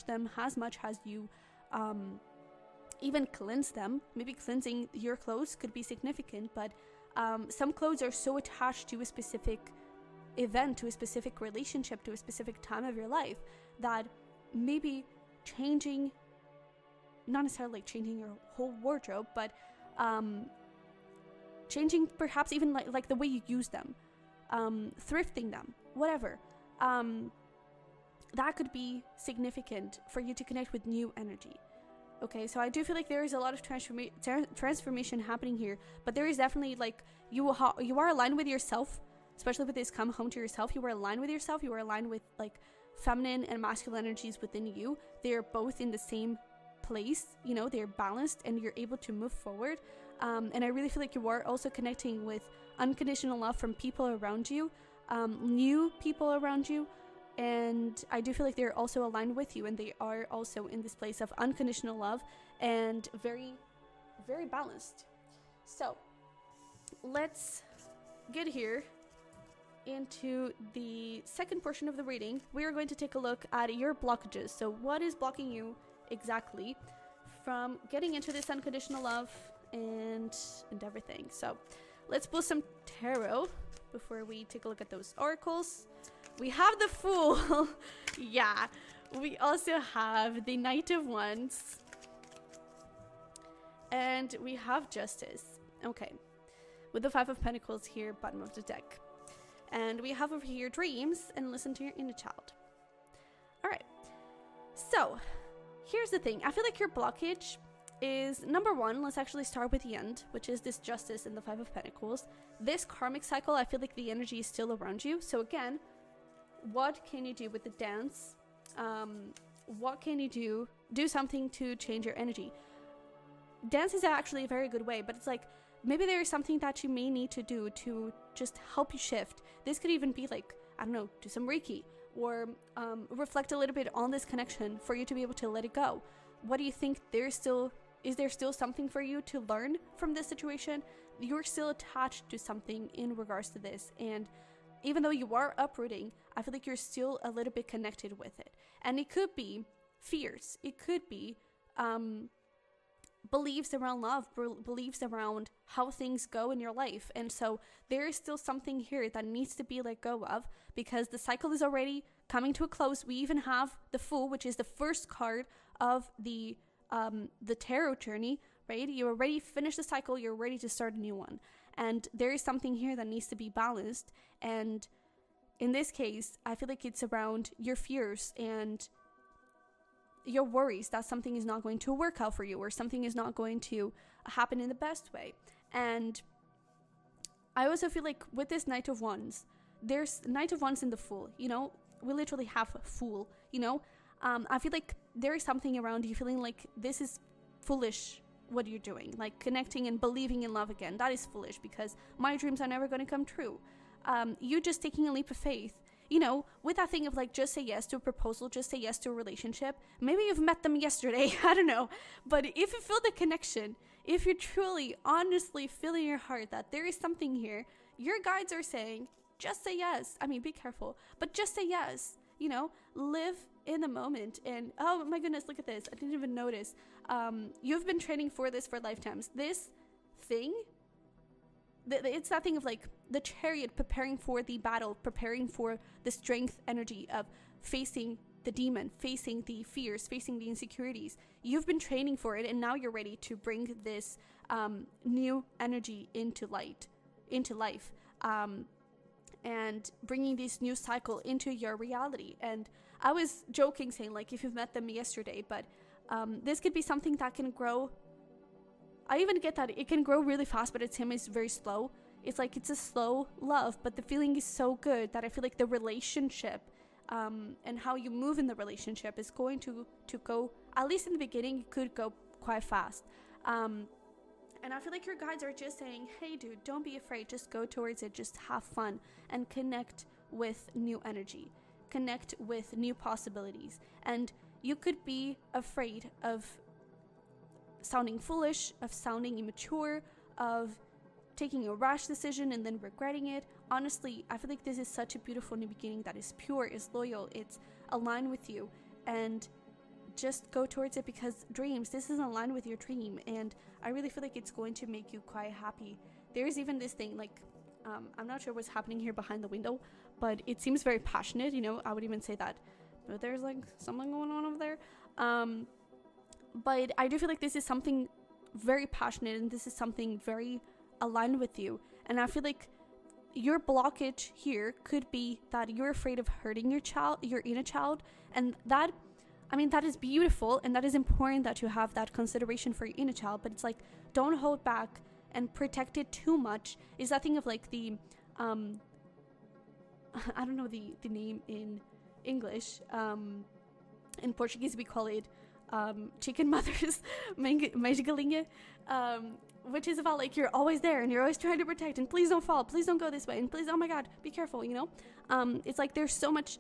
Speaker 1: them, as much as you even cleanse them, maybe cleansing your clothes could be significant, but some clothes are so attached to a specific event, to a specific relationship, to a specific time of your life, that maybe changing, not necessarily like changing your whole wardrobe, but changing perhaps even like the way you use them, thrifting them, whatever. That could be significant for you to connect with new energy. Okay, so I do feel like there is a lot of transformation happening here, but there is definitely like you are aligned with yourself, especially with this come home to yourself. You are aligned with yourself. You are aligned with like feminine and masculine energies within you. They are both in the same place, you know, they're balanced, and you're able to move forward. And I really feel like you are also connecting with unconditional love from people around you, new people around you. And I do feel like they're also aligned with you, and they are also in this place of unconditional love and very, very balanced. So let's get here into the second portion of the reading. We are going to take a look at your blockages. So what is blocking you exactly from getting into this unconditional love and everything? So let's pull some tarot before we take a look at those oracles. We have the Fool. Yeah. We also have the Knight of Wands. And we have Justice. Okay. With the Five of Pentacles here, bottom of the deck. And we have over here Dreams and Listen to Your Inner Child. Alright. So, here's the thing. I feel like your blockage is, number one, let's actually start with the end, which is this Justice and the Five of Pentacles. This karmic cycle, I feel like the energy is still around you. So again, what can you do with the dance? What can you do? Do something to change your energy. Dance is actually a very good way, but it's like, maybe there is something that you may need to do to just help you shift. This could even be like, I don't know, do some Reiki, or reflect a little bit on this connection for you to be able to let it go. What do you think? Is there still something for you to learn from this situation? You're still attached to something in regards to this, and even though you are uprooting, I feel like you're still a little bit connected with it. And it could be fears. It could be beliefs around love, beliefs around how things go in your life. And so there is still something here that needs to be let go of, because the cycle is already coming to a close. We even have the Fool, which is the first card of the tarot journey, right? You already finished the cycle, you're ready to start a new one. And there is something here that needs to be balanced. And in this case, I feel like it's around your fears and your worries that something is not going to work out for you, or something is not going to happen in the best way. And I also feel like with this Knight of Wands, there's Knight of Wands in the Fool, you know, we literally have a Fool, you know. I feel like there is something around you feeling like this is foolish what you're doing, like connecting and believing in love again. That is foolish, because my dreams are never going to come true. You just taking a leap of faith, you know, with that thing of like, just say yes to a proposal, just say yes to a relationship. Maybe you've met them yesterday, I don't know. But if you feel the connection, if you're truly, honestly feeling in your heart that there is something here, your guides are saying, just say yes. I mean, be careful, but just say yes, you know, live in the moment. And oh my goodness, look at this. I didn't even notice. You've been training for this for lifetimes. This thing, it's that thing of like the Chariot, preparing for the battle, preparing for the strength energy of facing the demon, facing the fears, facing the insecurities. You've been training for it, and now you're ready to bring this new energy into life, and bringing this new cycle into your reality. And I was joking saying like, if you've met them yesterday, but this could be something that can grow. I even get that it can grow really fast, but it's very slow. It's like, it's a slow love, but the feeling is so good that I feel like the relationship and how you move in the relationship is going to go, at least in the beginning, it could go quite fast. And I feel like your guides are just saying, hey dude, don't be afraid, just go towards it, just have fun and connect with new energy, connect with new possibilities. And you could be afraid of sounding foolish, of sounding immature, of taking a rash decision and then regretting it. Honestly, I feel like this is such a beautiful new beginning that is pure, is loyal, it's aligned with you. And just go towards it, because dreams, this is aligned with your dream, and I really feel like it's going to make you quite happy. There's even this thing like, I'm not sure what's happening here behind the window, but it seems very passionate, you know. I would even say that, but there's like something going on over there. But I do feel like this is something very passionate, and this is something very aligned with you. And I feel like your blockage here could be that you're afraid of hurting your inner child, and that, I mean, that is beautiful, and that is important that you have that consideration for your inner child, but it's like, don't hold back and protect it too much. Is that thing of like the, I don't know the name in English. In Portuguese, we call it chicken mothers, mãe, which is about like, you're always there and you're always trying to protect, and please don't fall, please don't go this way, and please, oh my god, be careful, you know. It's like there's so much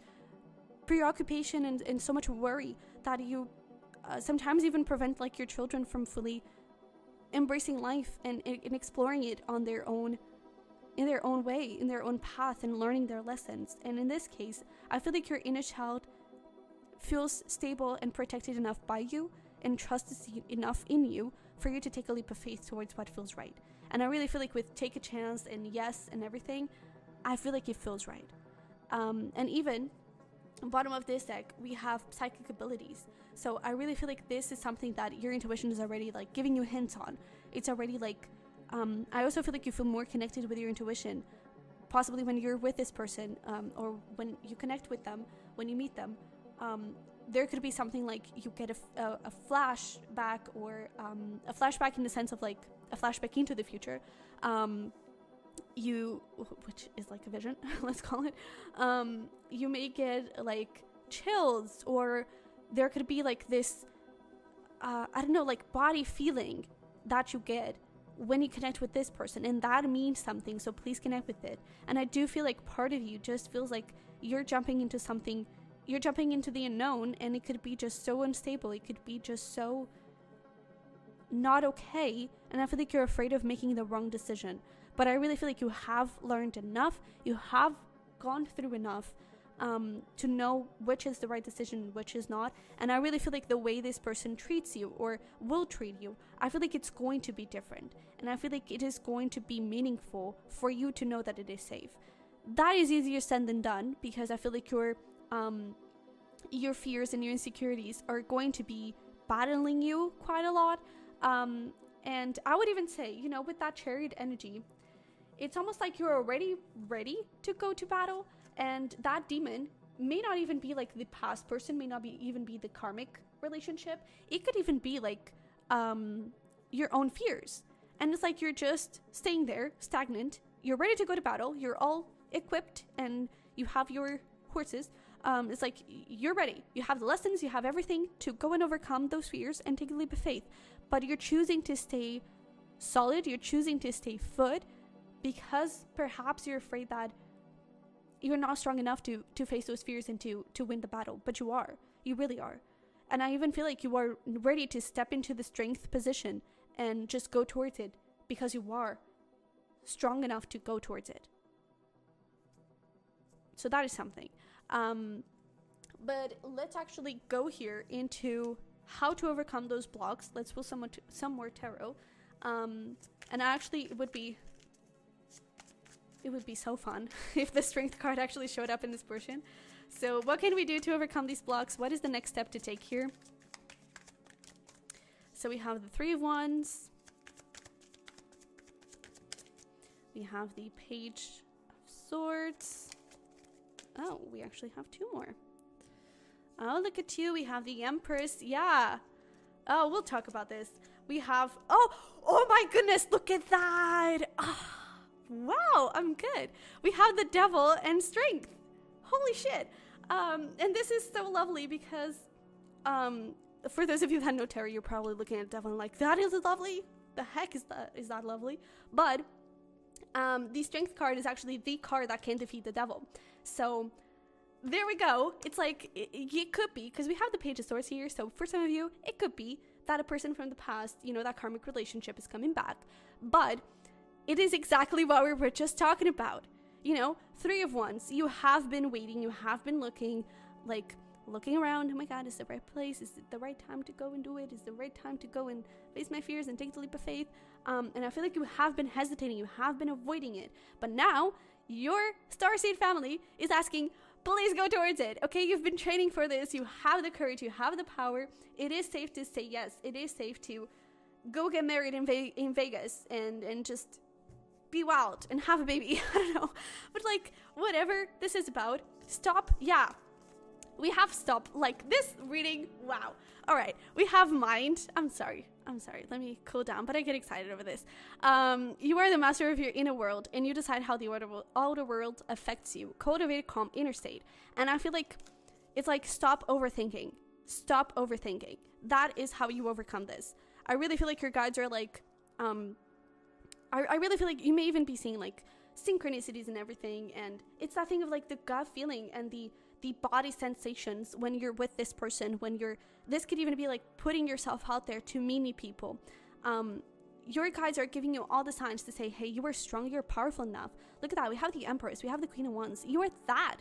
Speaker 1: preoccupation and so much worry that you sometimes even prevent like your children from fully embracing life and exploring it on their own, in their own way, in their own path, and learning their lessons. And in this case, I feel like your inner child feels stable and protected enough by you, and trusts enough in you for you to take a leap of faith towards what feels right. And I really feel like with take a chance and yes and everything, I feel like it feels right. And even bottom of this deck, we have psychic abilities. So I really feel like this is something that your intuition is already like giving you hints on. It's already like, I also feel like you feel more connected with your intuition, possibly when you're with this person, or when you connect with them, when you meet them. There could be something like you get a flashback, or a flashback in the sense of like a flashback into the future. Which is like a vision, let's call it. You may get like chills, or there could be like this, I don't know, like body feeling that you get when you connect with this person, and that means something, so please connect with it. And I do feel like part of you just feels like you're jumping into something, you're jumping into the unknown, and it could be just so unstable, it could be just so not okay, and I feel like you're afraid of making the wrong decision. But I really feel like you have learned enough, you have gone through enough to know which is the right decision, which is not. And I really feel like the way this person treats you or will treat you, I feel like it's going to be different. And I feel like it is going to be meaningful for you to know that it is safe. That is easier said than done, because I feel like your fears and your insecurities are going to be battling you quite a lot. And I would even say, you know, with that Chariot energy, it's almost like you're already ready to go to battle. And that demon may not even be like the past person, may not even be the karmic relationship. It could even be like your own fears. And it's like you're just staying there, stagnant. You're ready to go to battle. You're all equipped and you have your horses. It's like you're ready. You have the lessons, you have everything to go and overcome those fears and take a leap of faith. But you're choosing to stay solid. You're choosing to stay put because perhaps you're afraid that you're not strong enough to face those fears and to win the battle. But you are. You really are. And I even feel like you are ready to step into the strength position and just go towards it because you are strong enough to go towards it. So that is something. But let's actually go here into how to overcome those blocks. Let's pull some more tarot. And actually it would be so fun if the strength card actually showed up in this portion. So what can we do to overcome these blocks? What is the next step to take here? So we have the Three of Wands. We have the Page of Swords. Oh, we actually have two more. Oh, look at you. We have the Empress. Yeah. Oh, we'll talk about this. We have... Oh my goodness. Look at that. Oh, wow, I'm good. We have the Devil and Strength. Holy shit. And this is so lovely because for those of you that know tarot, you're probably looking at Devil and like, that is lovely. The heck is that lovely? But the Strength card is actually the card that can defeat the Devil. So there we go. It's like, it could be, because we have the Page of Swords here. So for some of you, it could be that a person from the past, you know, that karmic relationship is coming back. But it is exactly what we were just talking about. You know, Three of Wands. You have been waiting. You have been looking around. Oh my God, is the right place? Is it the right time to go and do it? Is the right time to go and face my fears and take the leap of faith? And I feel like you have been hesitating. You have been avoiding it. But now your Starseed family is asking, please go towards it. Okay, you've been training for this. You have the courage. You have the power. It is safe to say yes. It is safe to go get married in Vegas and just be wild and have a baby. I don't know. But like, whatever this is about, stop. Yeah. We have stop. Like this reading. Wow. All right. We have mind. I'm sorry. Let me cool down, but I get excited over this. You are the master of your inner world, and you decide how the outer world affects you. Cultivate a calm inner state. And I feel like it's like, stop overthinking. Stop overthinking. That is how you overcome this. I really feel like your guides are like, I really feel like you may even be seeing like synchronicities and everything. And it's that thing of like the gut feeling and the body sensations when you're with this person, this could even be like putting yourself out there to meet people. Your guides are giving you all the signs to say, hey, you are strong, you're powerful enough. Look at that. We have the Empress, we have the Queen of Wands. You are that.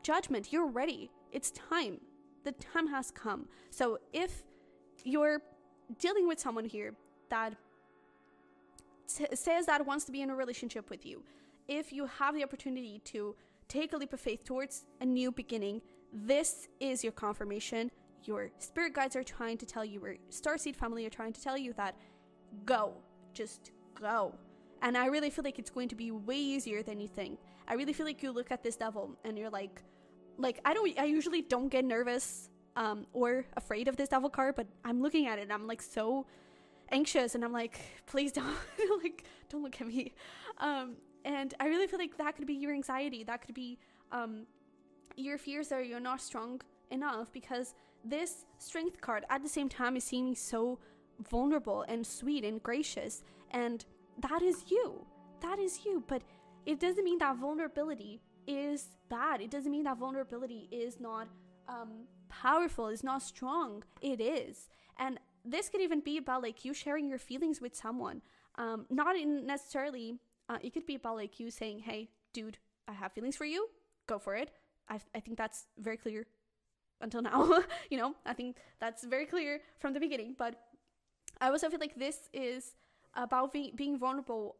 Speaker 1: Judgment, you're ready. It's time. The time has come. So if you're dealing with someone here that says that wants to be in a relationship with you, if you have the opportunity to take a leap of faith towards a new beginning, this is your confirmation. Your spirit guides are trying to tell you, or Starseed family are trying to tell you that go, just go. And I really feel like it's going to be way easier than you think. I really feel like you look at this Devil and you're like I usually don't get nervous or afraid of this Devil card, but I'm looking at it and I'm like so anxious and I'm like, please don't don't look at me. And I really feel like that could be your anxiety. That could be your fears that you're not strong enough, because this Strength card at the same time is seeming so vulnerable and sweet and gracious. And that is you. That is you. But it doesn't mean that vulnerability is bad. It doesn't mean that vulnerability is not powerful, is not strong. It is. And this could even be about like you sharing your feelings with someone. Not in necessarily... it could be about like you saying, hey, dude, I have feelings for you, go for it. I think that's very clear until now. You know, I think that's very clear from the beginning. But I also feel like this is about being vulnerable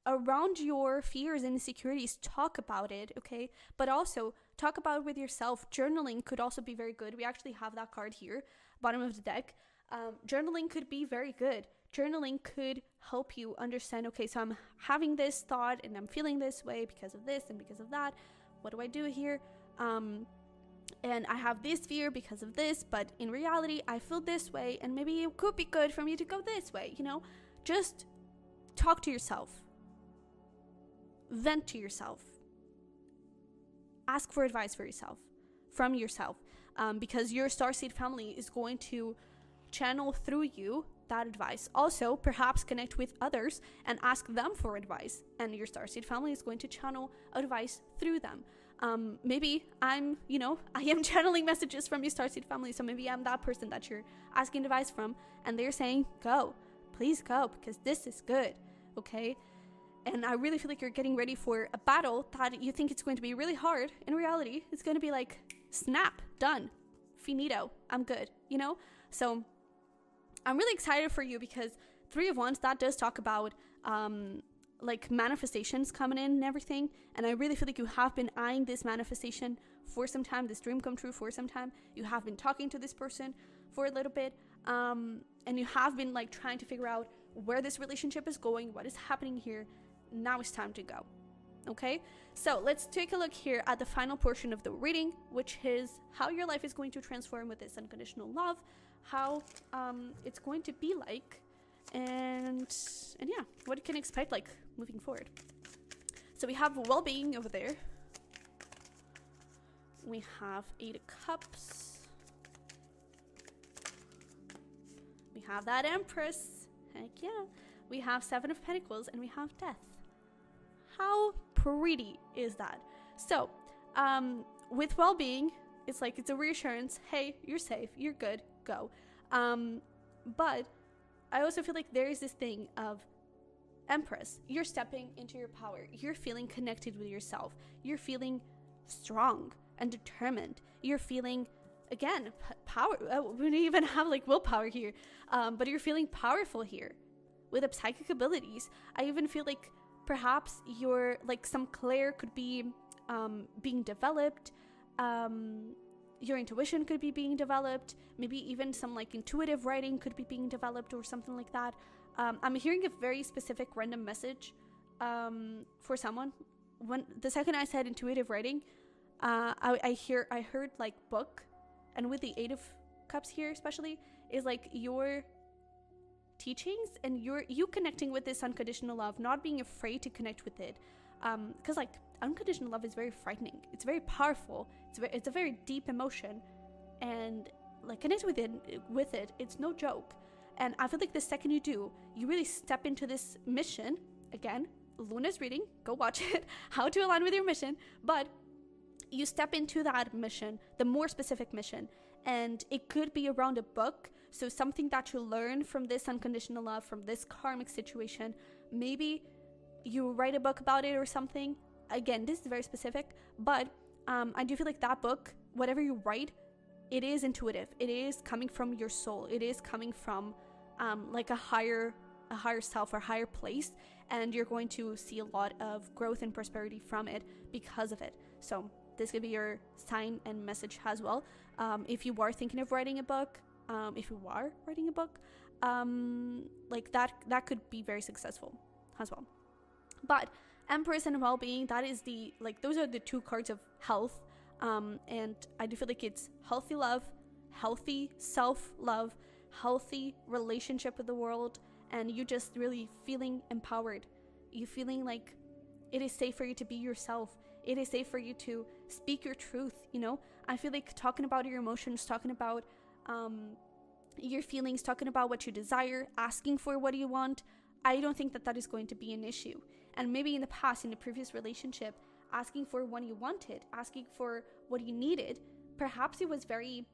Speaker 1: around your fears and insecurities. Talk about it, okay? But also talk about it with yourself. Journaling could also be very good. We actually have that card here, bottom of the deck. Journaling could be very good. Journaling could help you understand, okay, so I'm having this thought and I'm feeling this way because of this and because of that. What do I do here? And I have this fear because of this, but in reality, I feel this way, and maybe it could be good for me to go this way, you know? Just talk to yourself. Vent to yourself. Ask for advice for yourself, from yourself, because your Starseed family is going to channel through you that advice. Also, perhaps connect with others and ask them for advice, and your Starseed family is going to channel advice through them. Maybe I am channeling messages from your Starseed family, so maybe I'm that person that you're asking advice from, and they're saying, go, please go, because this is good, okay? And I really feel like you're getting ready for a battle that you think it's going to be really hard. In reality, it's going to be like, snap, done, finito, I'm good, you know? So I'm really excited for you, because Three of Wands, that does talk about like manifestations coming in and everything, and I really feel like you have been eyeing this manifestation for some time, this dream come true for some time. You have been talking to this person for a little bit, and you have been like trying to figure out where this relationship is going, what is happening here. Now it's time to go. Okay, so let's take a look here at the final portion of the reading, which is how your life is going to transform with this unconditional love, how it's going to be like, and yeah, what you can expect like moving forward. So we have well-being over there. We have 8 of Cups. We have that Empress. Heck yeah. We have 7 of Pentacles, and we have Death. How pretty is that? So, with well-being, it's like, it's a reassurance. Hey, you're safe. You're good. Go. But I also feel like there is this thing of Empress. You're stepping into your power. You're feeling connected with yourself. You're feeling strong and determined. You're feeling, again, power. We don't even have like willpower here. But you're feeling powerful here with the psychic abilities. I even feel like perhaps your, like, some clair could be being developed. Your intuition could be being developed. Maybe even some like intuitive writing could be being developed or something like that. I'm hearing a very specific random message for someone. When the second I said intuitive writing, I heard like book, and with the 8 of Cups here especially, is like your teachings and you connecting with this unconditional love, not being afraid to connect with it, because like unconditional love is very frightening. It's very powerful. It's a very deep emotion, and like connect with it. It's no joke. And I feel like the second you do, you really step into this mission. Again, Luna's reading, go watch it, how to align with your mission. But you step into that mission, the more specific mission, and it could be around a book. So something that you learn from this unconditional love, from this karmic situation. Maybe you write a book about it or something. Again, this is very specific, but I do feel like that book, whatever you write, it is intuitive. It is coming from your soul. It is coming from like a higher self or higher place, and you're going to see a lot of growth and prosperity from it because of it. So this could be your sign and message as well. If you are thinking of writing a book, like that could be very successful as well. But Empress and well-being, that is the, like, those are the 2 cards of health, and I do feel like it's healthy love, healthy self-love, healthy relationship with the world, and you just really feeling empowered. You feeling like it is safe for you to be yourself. It is safe for you to speak your truth, you know? I feel like talking about your emotions, talking about your feelings, talking about what you desire, asking for what you want, I don't think that is going to be an issue. And maybe in the past, in the previous relationship, asking for what you wanted, asking for what you needed, perhaps it was very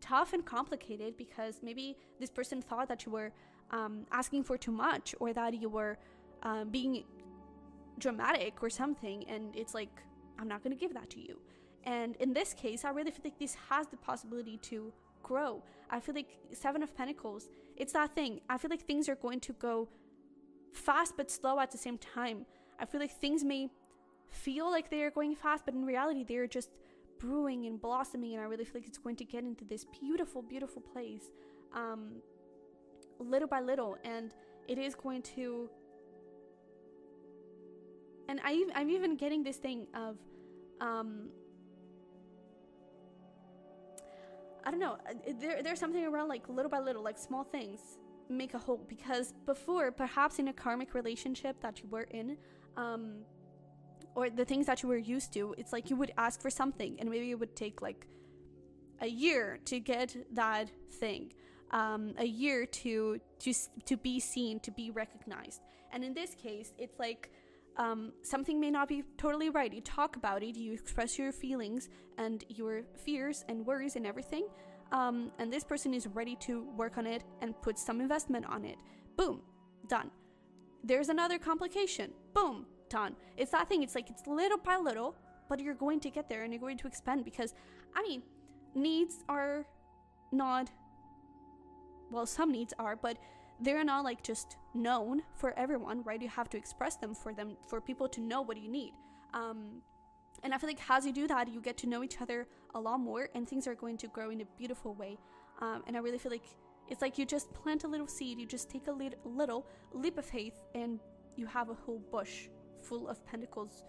Speaker 1: tough and complicated, because maybe this person thought that you were asking for too much, or that you were being dramatic or something, and it's like, I'm not going to give that to you. And in this case, I really feel like this has the possibility to grow. I feel like Seven of Pentacles, it's that thing. I feel like things are going to go fast but slow at the same time. I feel like things may feel like they are going fast, but in reality they are just brewing and blossoming, and I really feel like it's going to get into this beautiful, beautiful place little by little, and it is going to, and I'm even getting this thing of I don't know, there's something around like little by little, like small things make a whole, because before, perhaps in a karmic relationship that you were in, or the things that you were used to, it's like you would ask for something and maybe it would take like a year to get that thing, a year to be seen, to be recognized. And in this case, it's like something may not be totally right. You talk about it, you express your feelings and your fears and worries and everything, and this person is ready to work on it and put some investment on it. Boom, done. There's another complication. Boom, done. It's that thing. It's like, it's little by little, but you're going to get there and you're going to expand, because I mean, needs are not, well, some needs are, but they're not like just known for everyone, right? You have to express them for people to know what you need. And I feel like as you do that, you get to know each other a lot more, and things are going to grow in a beautiful way. And I really feel like it's like you just plant a little seed, you just take a little leap of faith, and you have a whole bush full of pentacles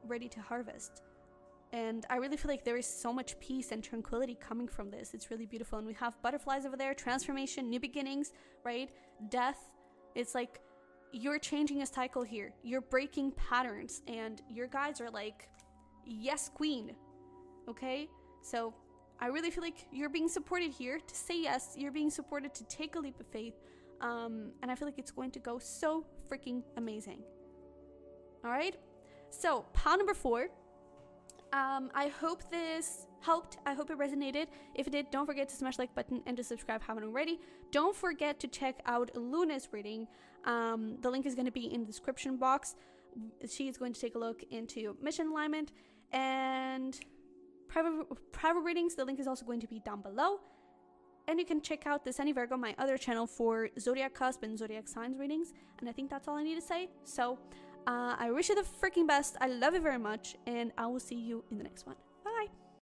Speaker 1: ready to harvest. And I really feel like there is so much peace and tranquility coming from this. It's really beautiful. And we have butterflies over there, transformation, new beginnings, right? Death. It's like you're changing a cycle here. You're breaking patterns, and your guides are like, yes, queen. Okay? So I really feel like you're being supported here to say yes. You're being supported to take a leap of faith. And I feel like it's going to go so freaking amazing. All right? So pile number 4. I hope this helped. I hope it resonated. If it did, don't forget to smash the like button and to subscribe if you haven't already. Don't forget to check out Luna's reading. The link is going to be in the description box. She is going to take a look into mission alignment and private readings. The link is also going to be down below. And you can check out the Sunny Virgo, my other channel, for zodiac cusp and zodiac signs readings. And I think that's all I need to say. So I wish you the freaking best. I love you very much, and I will see you in the next one.